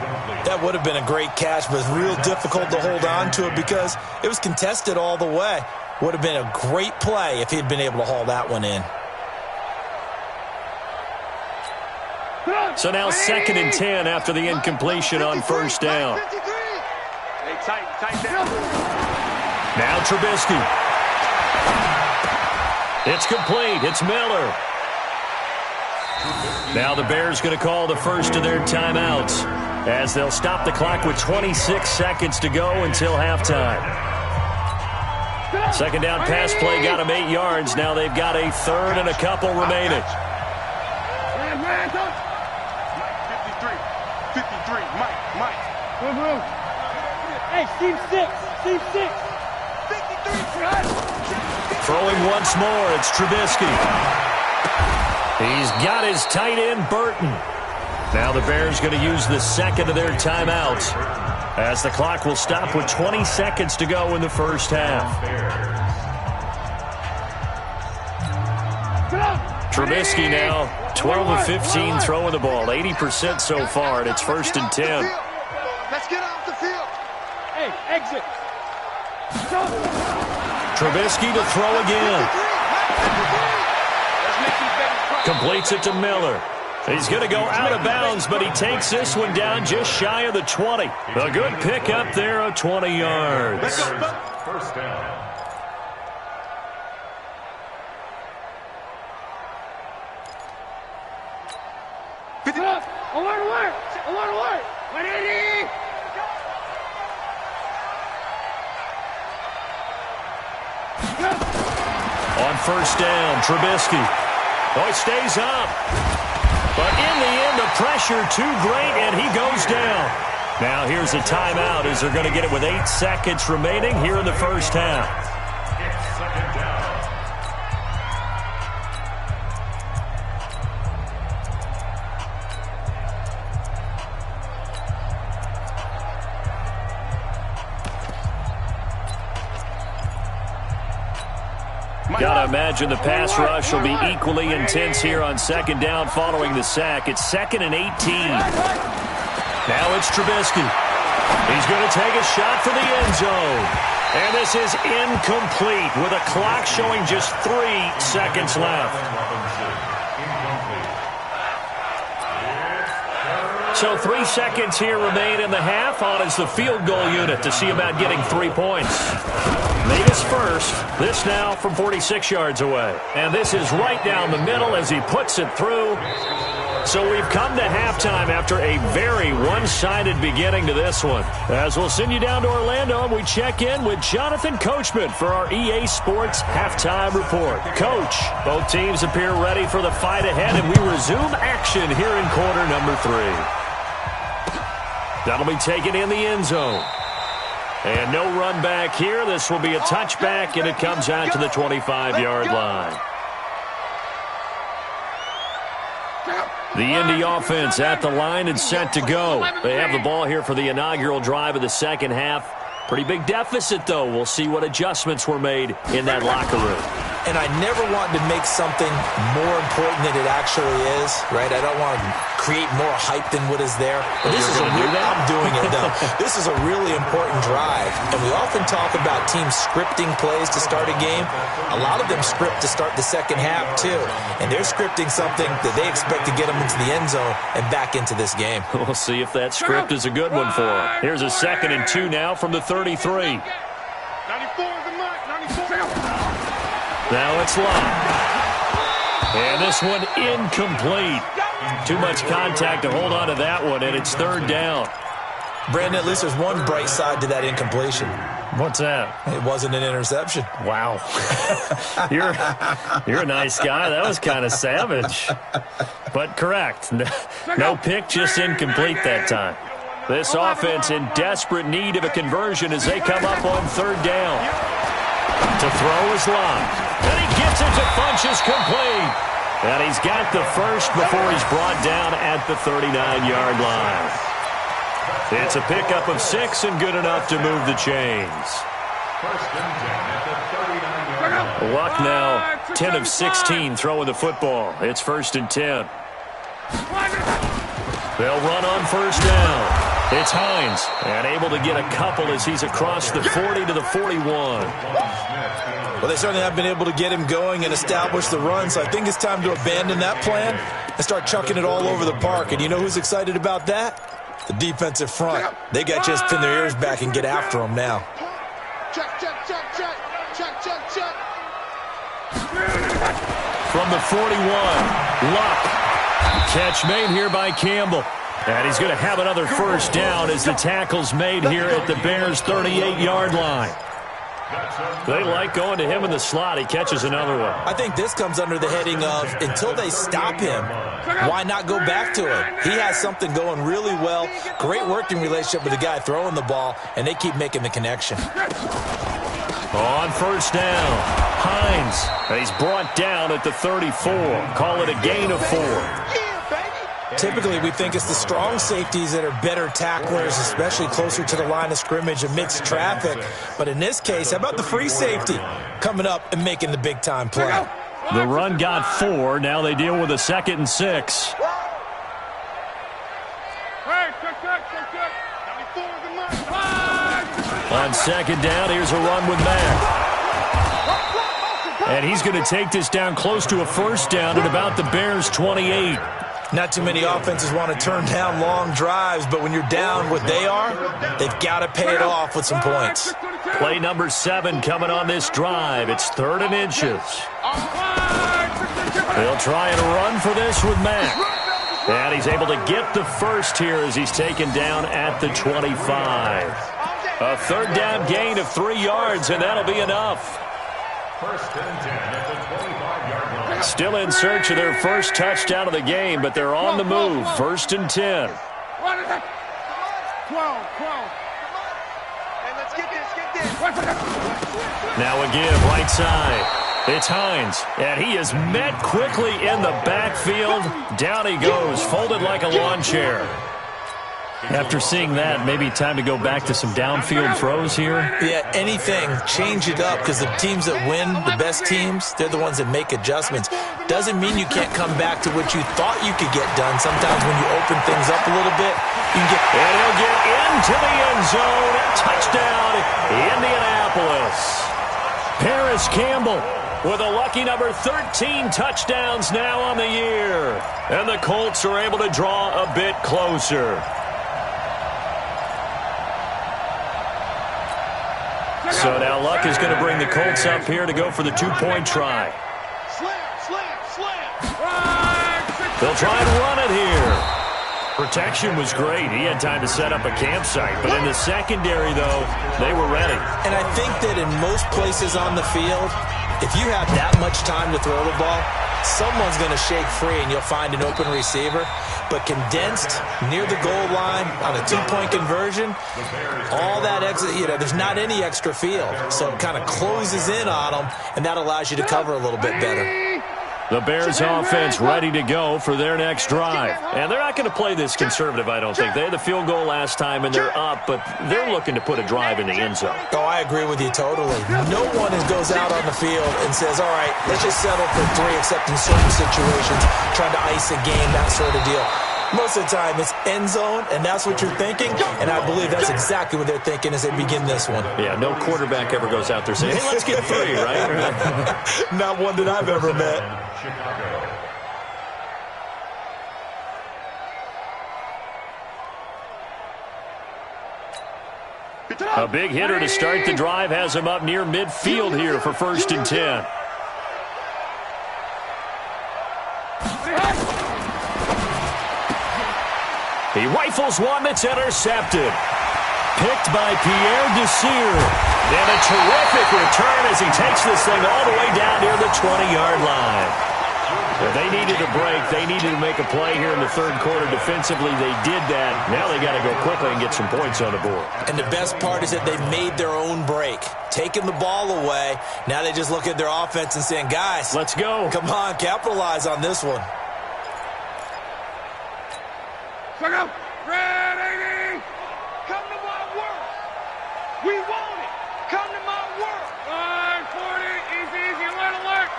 That would have been a great catch, but it's real difficult to hold on to it because it was contested all the way. Would have been a great play if he'd been able to haul that one in. So now 2nd and 10 after the incompletion on first down. Now Trubisky. It's complete. It's Miller. Now the Bears going to call the first of their timeouts as they'll stop the clock with 26 seconds to go until halftime. Second down pass play got them 8 yards. Now they've got a third and a couple remaining. 53, Mike. Hey, Steve 6. 53. Throwing once more, it's Trubisky. He's got his tight end, Burton. Now the Bears going to use the second of their timeouts as the clock will stop with 20 seconds to go in the first half. Trubisky now 12 of 15 throwing the ball, 80% so far, and it's 1st and 10. Let's get off the field. Hey, exit. Trubisky to throw again. Completes it to Miller. He's going to go out of bounds, but he takes this one down just shy of the 20. A good pickup there of 20 yards. First down. Alert! 180! On first down, Trubisky. He stays up. But in the end, the pressure too great, and he goes down. Now here's a timeout as they're going to get it with 8 seconds remaining here in the first half. It's second down. Gotta imagine the pass rush will be equally intense here on second down following the sack. It's 2nd and 18. Now it's Trubisky. He's going to take a shot for the end zone. And this is incomplete with a clock showing just 3 seconds left. So 3 seconds here remain in the half. On is the field goal unit to see about getting 3 points. Made his first. This now from 46 yards away. And this is right down the middle as he puts it through. So we've come to halftime after a very one-sided beginning to this one. As we'll send you down to Orlando, and we check in with Jonathan Coachman for our EA Sports Halftime Report. Coach, both teams appear ready for the fight ahead, and we resume action here in quarter number 3. That'll be taken in the end zone. And no run back here. This will be a touchback, and it comes out to the 25-yard line. The Indy offense at the line and set to go. They have the ball here for the inaugural drive of the second half. Pretty big deficit, though. We'll see what adjustments were made in that locker room. And I never want to make something more important than it actually is, right? I don't want to create more hype than what is there. But this is I'm doing it, though. This is a really important drive. And we often talk about teams scripting plays to start a game. A lot of them script to start the second half, too. And they're scripting something that they expect to get them into the end zone and back into this game. We'll see if that script is a good one for them. Here's a 2nd and 2 now from the 33. 94 is the mark. 94. Now it's Love. And this one incomplete. Too much contact to hold on to that one, and it's 3rd down. Brandon, at least there's one bright side to that incompletion. What's that? It wasn't an interception. Wow. You're a nice guy. That was kind of savage. But correct. No pick, just incomplete that time. This offense in desperate need of a conversion as they come up on 3rd down. To throw is Love. And he gets it to Funchess complete. And he's got the first before he's brought down at the 39-yard line. It's a pickup of 6 and good enough to move the chains. Luck now 10 of 16 throwing the football. It's 1st and 10. They'll run on first down. It's Hines, and able to get a couple as he's across the 40 to the 41. Well, they certainly have been able to get him going and establish the run, so I think it's time to abandon that plan and start chucking it all over the park. And you know who's excited about that? The defensive front. They got to just pin their ears back and get after him now. Check, check, check, check. Check, check, check. From the 41, Luck. Catch made here by Campbell. And he's going to have another first down as the tackle's made here at the Bears' 38-yard line. They like going to him in the slot. He catches another one. I think this comes under the heading of until they stop him, why not go back to him? He has something going really well, great working relationship with the guy throwing the ball, and they keep making the connection. On first down, Hines. And he's brought down at the 34. Call it a gain of 4. Typically, we think it's the strong safeties that are better tacklers, especially closer to the line of scrimmage amidst traffic. But in this case, how about the free safety coming up and making the big-time play? The run got 4. Now they deal with a 2nd and 6. On 2nd down, here's a run with Mack. And he's going to take this down close to a first down at about the Bears' 28. Not too many offenses want to turn down long drives, but when you're down what they are, they've got to pay it off with some points. Play number 7 coming on this drive. It's 3rd and inches. They'll try and run for this with Mack. And he's able to get the first here as he's taken down at the 25. A 3rd down gain of 3 yards, and that'll be enough. 1st and 10 at the 25-yard line. Still in search of their first touchdown of the game, but they're on the move. 1st and 10. 12. Hey, let's get this. Now a give, right side. It's Hines, and he is met quickly in the backfield. Down he goes, folded like a lawn chair. After seeing that, maybe time to go back to some downfield throws here. Yeah, anything. Change it up because the teams that win, the best teams, they're the ones that make adjustments. Doesn't mean you can't come back to what you thought you could get done. Sometimes when you open things up a little bit, you can get... And he'll get into the end zone. Touchdown, Indianapolis. Paris Campbell with a lucky number 13 touchdowns now on the year. And the Colts are able to draw a bit closer. So now Luck is going to bring the Colts up here to go for the 2-point try. They'll try and run it here. Protection was great. He had time to set up a campsite. But in the secondary, though, they were ready. And I think that in most places on the field, if you have that much time to throw the ball, someone's going to shake free and you'll find an open receiver. But condensed near the goal line on a 2-point conversion, all that extra, there's not any extra field. So it kind of closes in on them, and that allows you to cover a little bit better. The Bears offense ready to go for their next drive. And they're not going to play this conservative, I don't think. They had the field goal last time, and they're up, but they're looking to put a drive in the end zone. Oh, I agree with you totally. No one goes out on the field and says, all right, let's just settle for 3, except in certain situations, trying to ice a game, that sort of deal. Most of the time, it's end zone, and that's what you're thinking, and I believe that's exactly what they're thinking as they begin this one. Yeah, no quarterback ever goes out there saying, hey, let's get 3, right? Not one that I've ever met. A big hitter to start the drive has him up near midfield here for 1st and 10. He rifles one that's intercepted. Picked by Pierre Desir. And a terrific return as he takes this thing all the way down near the 20-yard line. If they needed a break, they needed to make a play here in the 3rd quarter. Defensively, they did that. Now they got to go quickly and get some points on the board. And the best part is that they made their own break. taking the ball away. Now they just look at their offense and saying, guys, let's go. Come on, capitalize on this one. Ready? Come to my work. We want it. Come to my work. 40, easy, alert.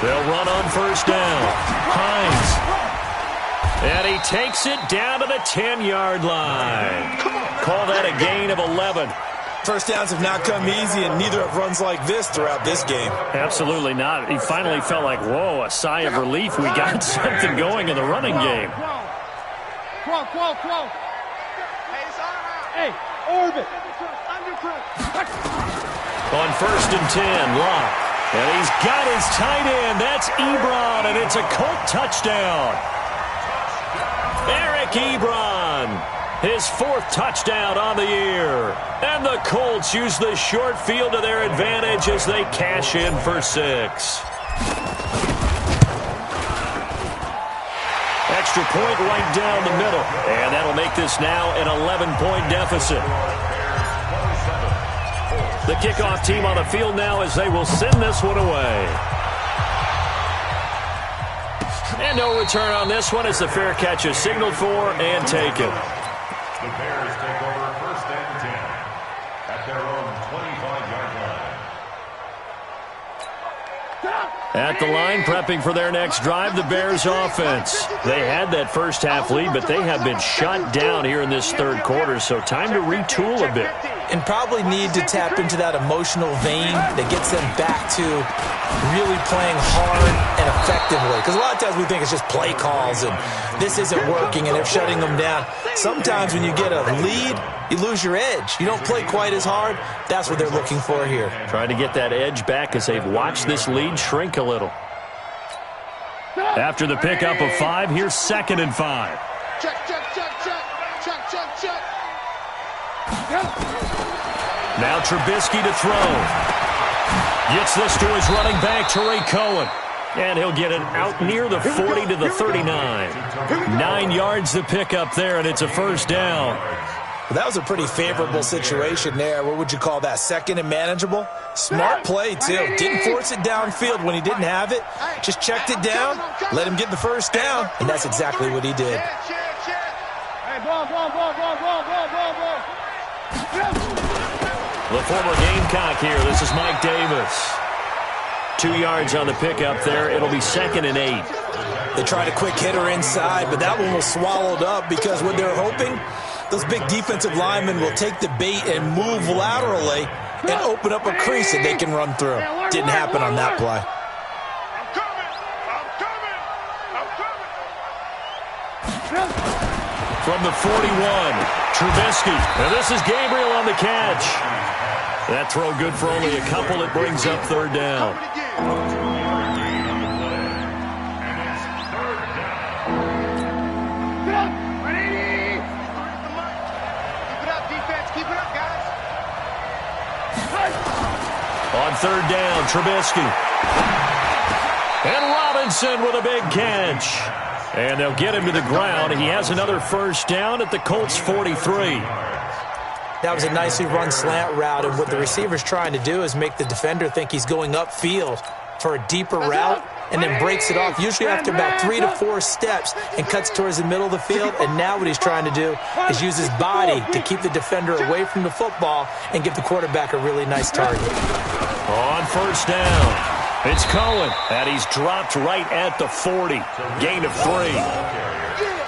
They'll run on first down. Hines. And he takes it down to the 10-yard line. Call that a gain of 11. First downs have not come easy, and neither have runs like this throughout this game. Absolutely not. He finally felt like, whoa, a sigh of relief. We got something going in the running game. Hey, orbit. On first and 10, Locke. And he's got his tight end. That's Ebron, and it's a Colt touchdown. Eric Ebron, his 4th touchdown on the year. And the Colts use the short field to their advantage as they cash in for 6. Extra point right down the middle. And that'll make this now an 11-point deficit. The kickoff team on the field now as they will send this one away. And no return on this one as the fair catch is signaled for and taken. The Bears take over first and 10 at their own 25-yard line. At the line, prepping for their next drive, the Bears offense. They had that first half lead, but they have been shut down here in this third quarter, so time to retool a bit. And probably need to tap into that emotional vein that gets them back to really playing hard and effectively. Because a lot of times we think it's just play calls and this isn't working and they're shutting them down. Sometimes when you get a lead, you lose your edge. You don't play quite as hard. That's what they're looking for here. Trying to get that edge back as they've watched this lead shrink a little. After the pickup of 5, here's 2nd and 5. Check. Now Trubisky to throw. Gets this to his running back, Tariq Cohen. And he'll get it out near the 40 to the 39. 9 yards the pickup there, and it's a first down. Well, that was a pretty favorable situation there. What would you call that? 2nd and manageable? Smart play, too. Didn't force it downfield when he didn't have it. Just checked it down, let him get the first down, and that's exactly what he did. Hey, ball. The former Gamecock here. This is Mike Davis. 2 yards on the pickup there. It'll be 2nd and 8. They tried a quick hitter inside, but that one was swallowed up because what they're hoping, those big defensive linemen will take the bait and move laterally and open up a crease that they can run through. Didn't happen on that play. From the 41, Trubisky. And this is Gabriel on the catch. That throw good for only a couple. It brings up 3rd down. On 3rd down, Trubisky. And Robinson with a big catch. And they'll get him to the ground. He has another first down at the Colts 43. That was a nicely run slant route, and what the receiver's trying to do is make the defender think he's going upfield for a deeper route and then breaks it off, usually after about 3 to 4 steps, and cuts towards the middle of the field. And now what he's trying to do is use his body to keep the defender away from the football and give the quarterback a really nice target. On first down, it's Cohen, and he's dropped right at the 40. Gain of 3.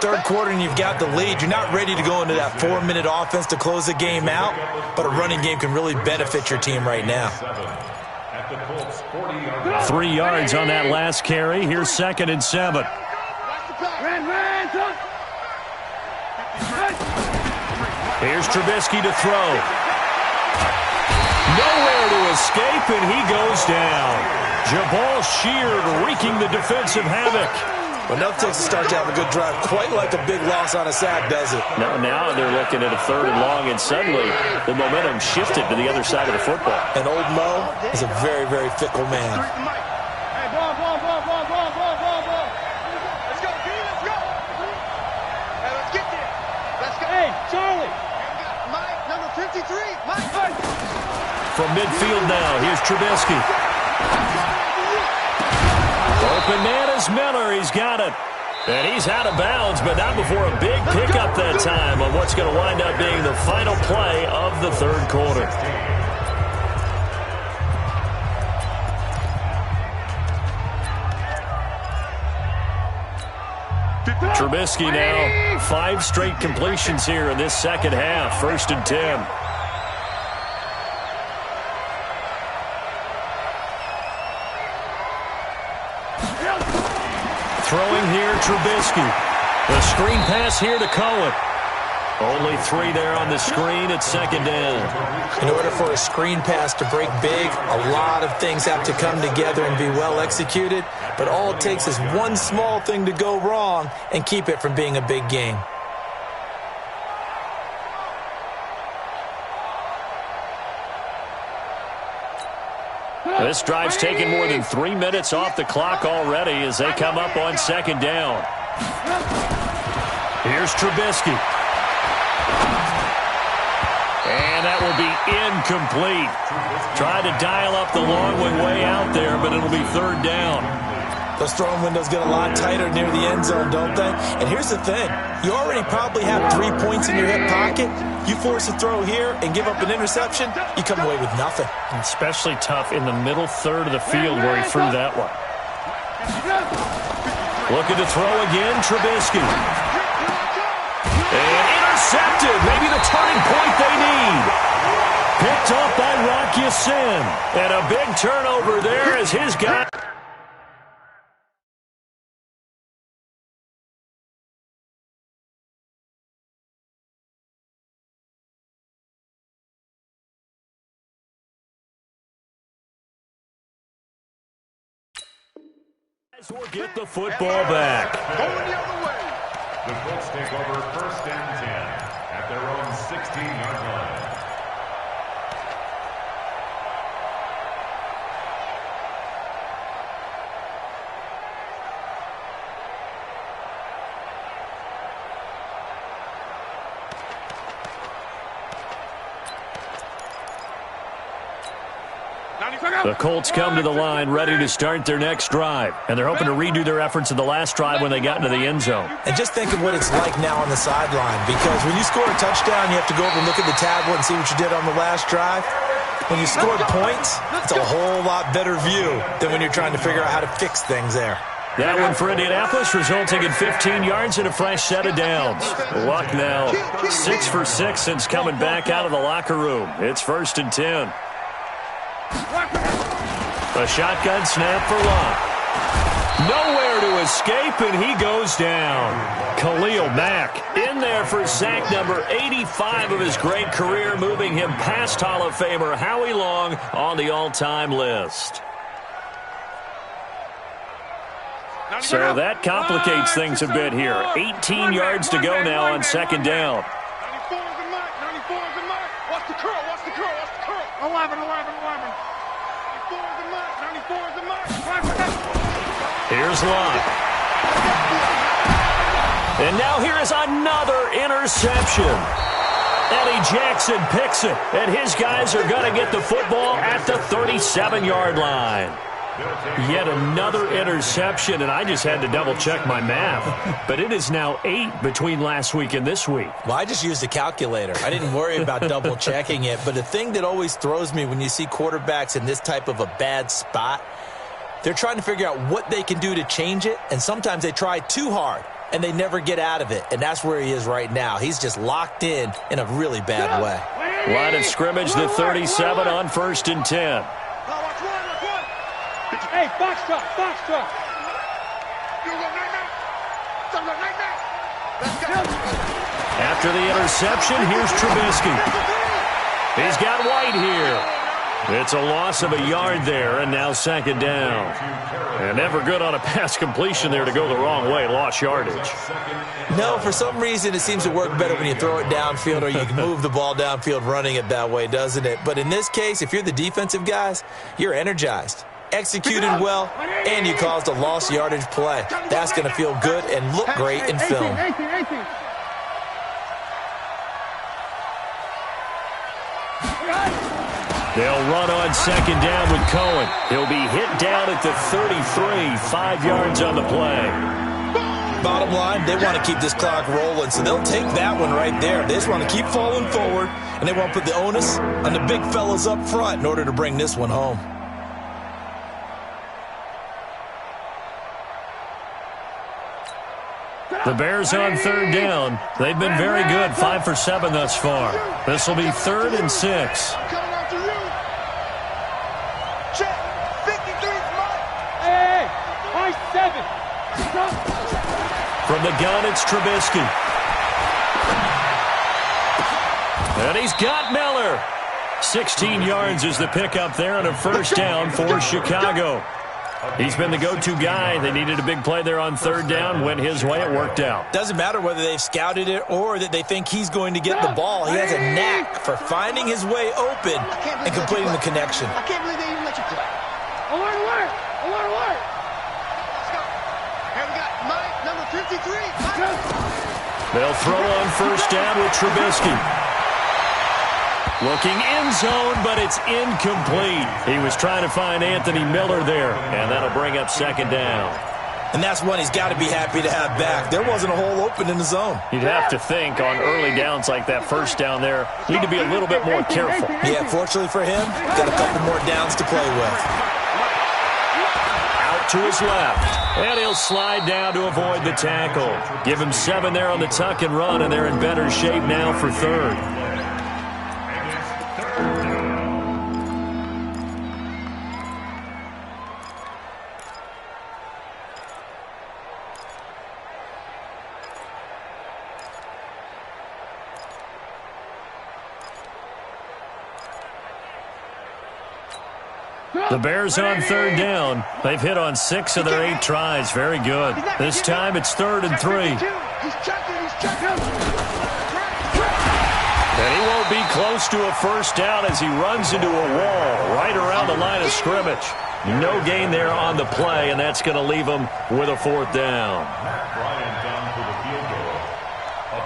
Third quarter and you've got the lead. You're not ready to go into that 4-minute offense to close the game out, but a running game can really benefit your team right now. 3 yards on that last carry. Here's 2nd and 7. Here's Trubisky to throw. Nowhere to escape, and he goes down. Jabal Sheard wreaking the defensive havoc. Well, enough takes to start to have a good drive, quite like a big loss on a sack, does it? Now they're looking at a 3rd and long, and suddenly the momentum shifted to the other side of the football. And old Mo is a very, very fickle man. Hey, ball. Let's go, B, let's go. Hey, let's get there. Let's go. Hey, Charlie. Mike, number 15. From midfield now, here's Trubisky. Open man is Miller. He's got it. And he's out of bounds, but not before a big pickup that time on what's going to wind up being the final play of the third quarter. Trubisky now, 5 straight completions here in this second half. 1st and 10. Throwing here, Trubisky. The screen pass here to Cohen. Only 3 there on the screen at 2nd down. In order for a screen pass to break big, a lot of things have to come together and be well executed. But all it takes is one small thing to go wrong and keep it from being a big game. This drive's taken more than 3 minutes off the clock already as they come up on 2nd down. Here's Trubisky. And that will be incomplete. Tried to dial up the long one way out there, but it'll be 3rd down. Those throwing windows get a lot tighter near the end zone, don't they? And here's the thing. You already probably have 3 points in your hip pocket. You force a throw here and give up an interception, you come away with nothing. Especially tough in the middle third of the field where he threw that one. Looking to throw again, Trubisky. And intercepted. Maybe the turning point they need. Picked up by Rock Ya-Sin. And a big turnover there as his guy... Or get the football back. Going the other way. The Colts take over 1st and 10 at their own 16-yard line. The Colts come to the line ready to start their next drive. And they're hoping to redo their efforts in the last drive when they got into the end zone. And just think of what it's like now on the sideline. Because when you score a touchdown, you have to go over and look at the tablet and see what you did on the last drive. When you scored points, it's a whole lot better view than when you're trying to figure out how to fix things there. That one for Indianapolis, resulting in 15 yards and a fresh set of downs. Luck now 6 for 6 since coming back out of the locker room. It's 1st and 10. A shotgun snap for Luck. Nowhere to escape, and he goes down. Khalil Mack in there for sack number 85 of his great career, moving him past Hall of Famer Howie Long on the all-time list. So that complicates things a bit here. 18 yards to go now on 2nd down. 94 is the mark. 94 is the mark. What's the curl? What's the curl? What's the curl? 11. 94 is the mark. 94 is the mark. Here's Locke. And now here is another interception. Eddie Jackson picks it, and his guys are going to get the football at the 37-yard line. Yet another interception, and I just had to double-check my math. But it is now 8 between last week and this week. Well, I just used a calculator. I didn't worry about double-checking it. But the thing that always throws me when you see quarterbacks in this type of a bad spot, they're trying to figure out what they can do to change it, and sometimes they try too hard, and they never get out of it. And that's where he is right now. He's just locked in a really bad way. Line of scrimmage, the 37 on 1st and 10. Hey, box truck. After the interception, here's Trubisky. He's got White here. It's a loss of a yard there, and now 2nd down. And never good on a pass completion there to go the wrong way. Lost yardage. No, for some reason, it seems to work better when you throw it downfield or you can move the ball downfield running it that way, doesn't it? But in this case, if you're the defensive guys, you're energized, executed well, and you caused a lost yardage play. That's going to feel good and look great in film. They'll run on second down with Cohen. He'll be hit down at the 33, 5 yards on the play. Bottom line, they want to keep this clock rolling, so they'll take that one right there. They just want to keep falling forward, and they want to put the onus on the big fellas up front in order to bring this one home. The Bears on third down. They've been very good, 5 for 7 thus far. This will be 3rd and 6. From the gun, it's Trubisky. And he's got Miller. 16 yards is the pickup there on a first down for Chicago. He's been the go-to guy. They needed a big play there on third down. Went his way. It worked out. Doesn't matter whether they've scouted it or that they think he's going to get the ball. He has a knack for finding his way open and completing the connection. I can't believe they even let you play. Alert, alert! Alert, alert! Let's go. Here we got Mike, number 53. They'll throw on first down with Trubisky. Looking end zone, but it's incomplete. He was trying to find Anthony Miller there, and that'll bring up second down. And that's one he's got to be happy to have back. There wasn't a hole open in the zone. You'd have to think on early downs like that first down there, need to be a little bit more careful. Yeah, fortunately for him, got a couple more downs to play with. Out to his left, and he'll slide down to avoid the tackle. Give him 7 there on the tuck and run, and they're in better shape now for third. The Bears on third down. They've hit on 6 of their 8 tries. Very good. This time it's 3rd and 3. And he won't be close to a first down as he runs into a wall right around the line of scrimmage. No gain there on the play, and that's going to leave him with a 4th down. Bryant down for the field goal of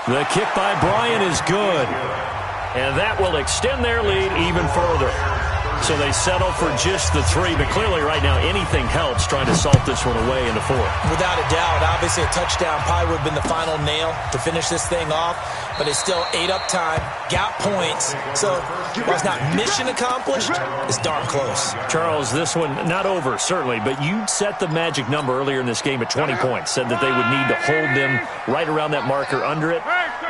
27. The kick by Bryant is good. And that will extend their lead even further. So they settle for just the 3. But clearly right now anything helps trying to salt this one away in the 4th. Without a doubt, obviously a touchdown probably would have been the final nail to finish this thing off. But they still ate up time, got points. So while it's not mission accomplished, it's darn close. Charles, this one not over, certainly. But you set the magic number earlier in this game at 20 points. Said that they would need to hold them right around that marker under it.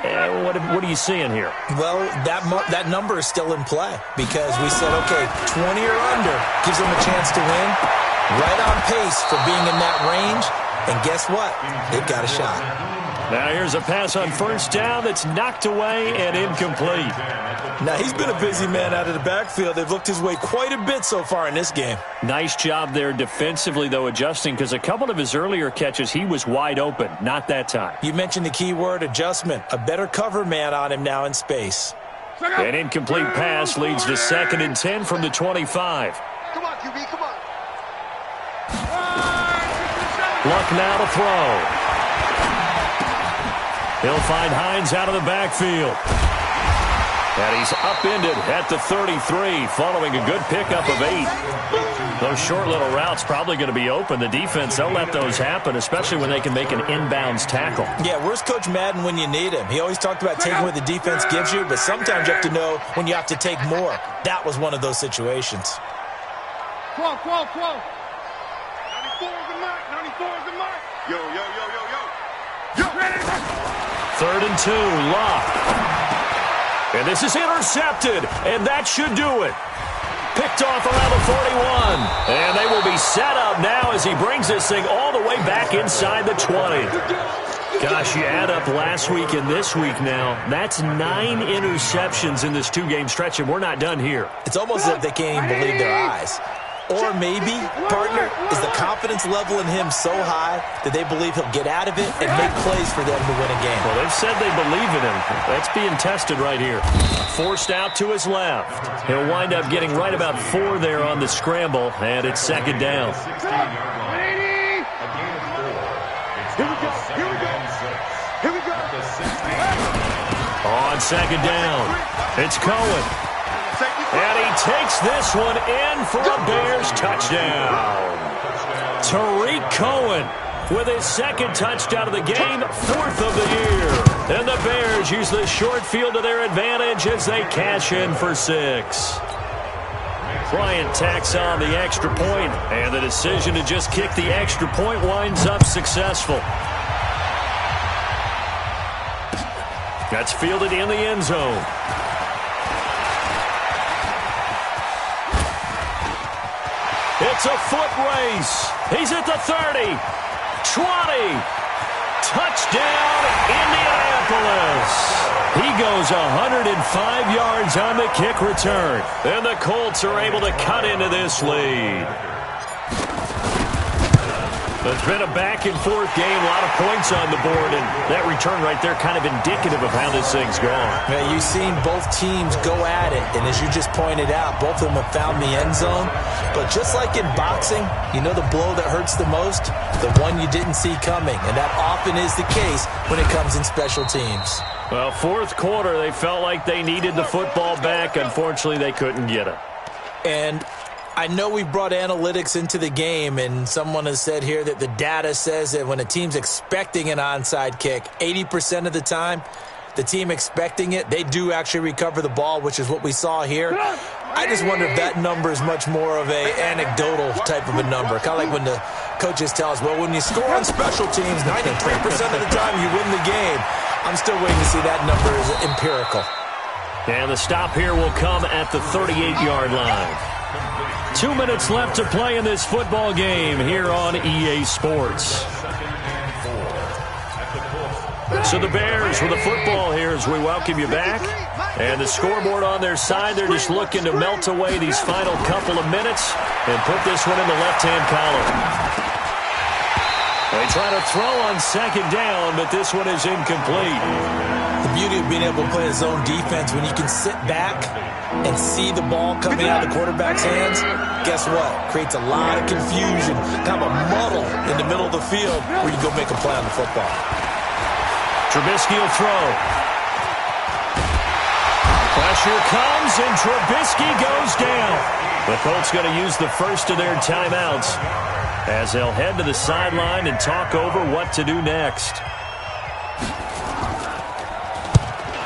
What are you seeing here? Well, that number is still in play because we said, okay, 20 or under gives them a chance to win. Right on pace for being in that range. And guess what? They've got a shot. Now here's a pass on first down that's knocked away and incomplete. Now he's been a busy man out of the backfield. They've looked his way quite a bit so far in this game. Nice job there defensively, though, adjusting, because a couple of his earlier catches, he was wide open. Not that time. You mentioned the key word, adjustment. A better cover man on him now in space. An incomplete pass leads to 2nd and 10 from the 25. Come on, QB, come on. Luck now to throw. He'll find Hines out of the backfield. And he's upended at the 33 following a good pickup of 8. Those short little routes probably going to be open. The defense, they'll let those happen, especially when they can make an inbounds tackle. Yeah, where's Coach Madden when you need him? He always talked about taking what the defense gives you, but sometimes you have to know when you have to take more. That was one of those situations. 12. 94 is the mark. 94 is the mark. Yo. 3rd and 2, Luck. And this is intercepted, and that should do it. Picked off around the 41. And they will be set up now as he brings this thing all the way back inside the 20. Gosh, you add up last week and this week now, that's 9 interceptions in this 2-game stretch, and we're not done here. It's almost as if they can't even believe their eyes. Or maybe, partner, is the confidence level in him so high that they believe he'll get out of it and make plays for them to win a game. Well, they've said they believe in him. That's being tested right here. Forced out to his left. He'll wind up getting right about 4 there on the scramble, and it's 2nd down. second down. It's Cohen. And he takes this one in for a Bears touchdown. Tariq Cohen with his second touchdown of the game, 4th of the year. And the Bears use the short field to their advantage as they cash in for 6. Bryant tacks on the extra point, and the decision to just kick the extra point winds up successful. That's fielded in the end zone. It's a foot race. He's at the 30, 20. Touchdown, Indianapolis. He goes 105 yards on the kick return. And the Colts are able to cut into this lead. It's been a back-and-forth game, a lot of points on the board, and that return right there kind of indicative of how this thing's gone. Yeah, you've seen both teams go at it, and as you just pointed out, both of them have found the end zone. But just like in boxing, you know the blow that hurts the most? The one you didn't see coming, and that often is the case when it comes in special teams. Well, 4th quarter, they felt like they needed the football back. Unfortunately, they couldn't get it. And I know we brought analytics into the game, and someone has said here that the data says that when a team's expecting an onside kick, 80% of the time, the team expecting it, they do actually recover the ball, which is what we saw here. I just wonder if that number is much more of an anecdotal type of a number, kind of like when the coaches tell us, well, when you score on special teams, 93% of the time you win the game. I'm still waiting to see that number as empirical. And the stop here will come at the 38-yard line. 2 minutes left to play in this football game here on EA Sports. So the Bears with the football here as we welcome you back. And the scoreboard on their side, they're just looking to melt away these final couple of minutes and put this one in the left-hand column. They try to throw on second down, but this one is incomplete. The beauty of being able to play a zone defense when you can sit back and see the ball coming out of the quarterback's hands, guess what? Creates a lot of confusion, kind of a muddle in the middle of the field where you go make a play on the football. Trubisky will throw. Pressure comes, and Trubisky goes down. The Colts going to use the first of their timeouts as they'll head to the sideline and talk over what to do next.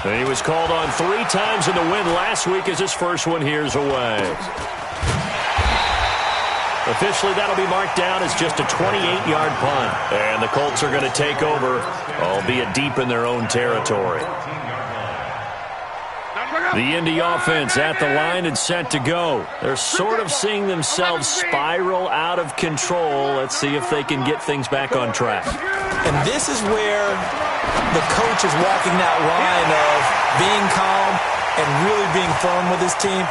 He was called on 3 times in the win last week as his first one here's away. Officially, that'll be marked down as just a 28-yard punt. And the Colts are going to take over, albeit deep in their own territory. The Indy offense at the line and set to go. They're sort of seeing themselves spiral out of control. Let's see if they can get things back on track. And this is where the coach is walking that line of being calm and really being firm with his team.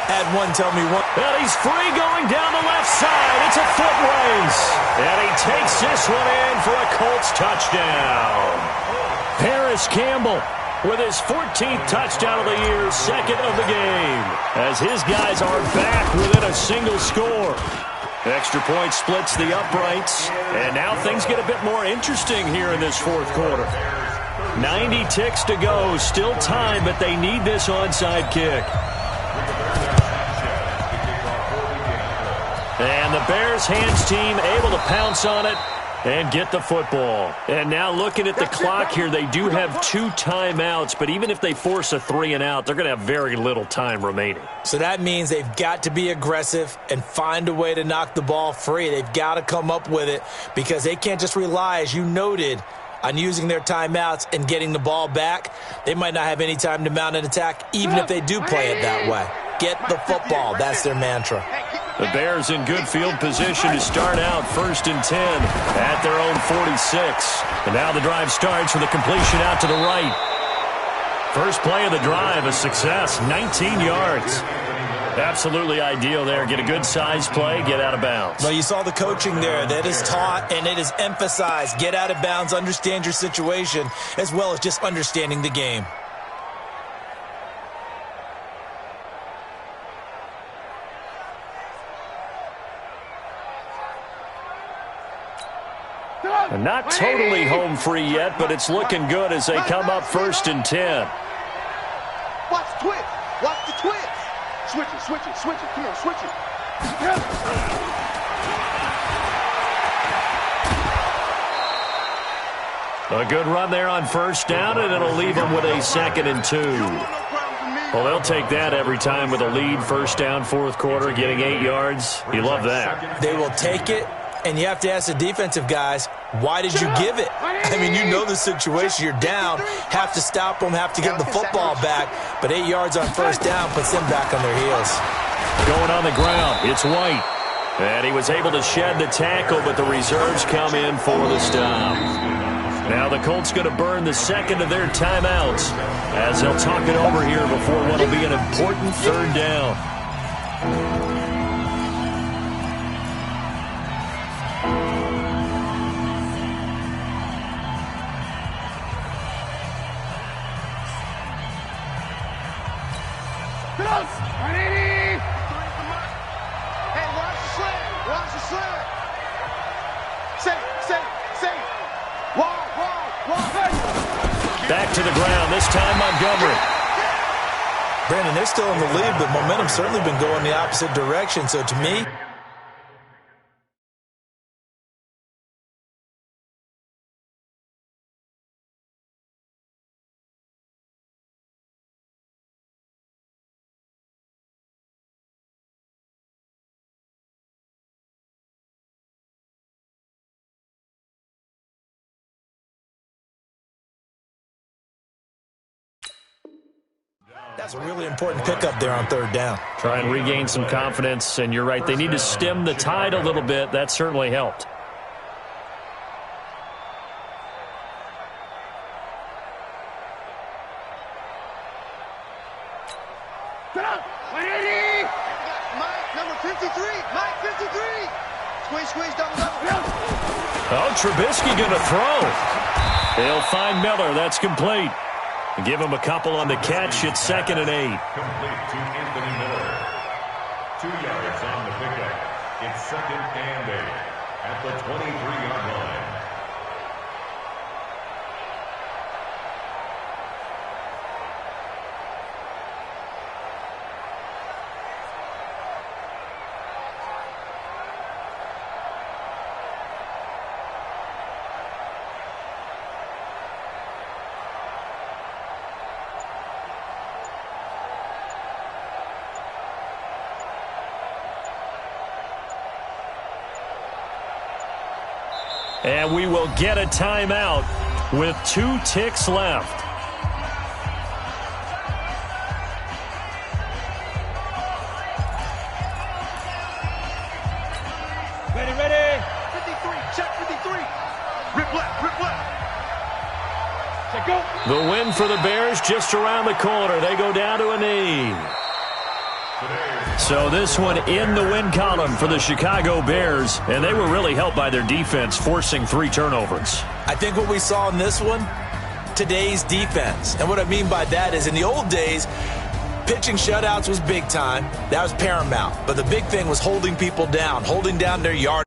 Add one, tell me one. Well, he's free going down the left side. It's a foot race. And he takes this one in for a Colts touchdown. Paris Campbell with his 14th touchdown of the year, second of the game, as his guys are back within a single score. Extra point splits the uprights, and now things get a bit more interesting here in this 4th quarter. 90 ticks to go, still time, but they need this onside kick. And the Bears hands team able to pounce on it and get the football. And now looking at the clock here, they do have 2 timeouts, but even if they force a 3-and-out, they're going to have very little time remaining. So that means they've got to be aggressive and find a way to knock the ball free. They've got to come up with it because they can't just rely, as you noted, on using their timeouts and getting the ball back. They might not have any time to mount an attack, even if they do play it that way. Get the football. That's their mantra. The Bears in good field position to start out 1st and 10 at their own 46. And now the drive starts with a completion out to the right. First play of the drive, a success, 19 yards. Absolutely ideal there. Get a good size play, get out of bounds. Well, you saw the coaching there. That is taught and it is emphasized. Get out of bounds, understand your situation, as well as just understanding the game. Not totally home free yet, but it's looking good as they come up 1st and 10. Watch the twist. Watch the twist. Switch it, switch it, switch it. Come on, switch it. A good run there on first down, and it'll leave them with a 2nd and 2. Well, they'll take that every time with a lead, first down, fourth quarter, getting 8 yards. You love that. They will take it, and you have to ask the defensive guys, why did you give it? I mean, you know the situation. You're down, have to stop them, have to get the football back, but 8 yards on first down puts them back on their heels. Going on the ground, it's White. And he was able to shed the tackle, but the reserves come in for the stop. Now the Colts going to burn the second of their timeouts as they'll talk it over here before what will be an important third down. Back to the ground, this time Montgomery. Brandon, they're still in the lead, but momentum's certainly been going the opposite direction. So to me, that's a really important pickup there on third down. Try and regain some confidence, and you're right, they need to stem the tide a little bit. That certainly helped. Mike, number 53. Mike, 53. Squeeze, squeeze, double, double. Oh, Trubisky going to throw. They'll find Miller. That's complete. Give him a couple on the catch. It's 2nd and 8. Complete to Anthony Miller. 2 yards on the pickup. It's 2nd and 8 at the 23-yard line. And we will get a timeout with 2 ticks left. Ready, ready. 53, check 53. Rip left, rip left. Check, go. The win for the Bears just around the corner. They go down to a knee. So this one in the win column for the Chicago Bears, and they were really helped by their defense, forcing 3 turnovers. I think what we saw in this one, today's defense. And what I mean by that is in the old days, pitching shutouts was big time. That was paramount. But the big thing was holding people down, holding down their yard.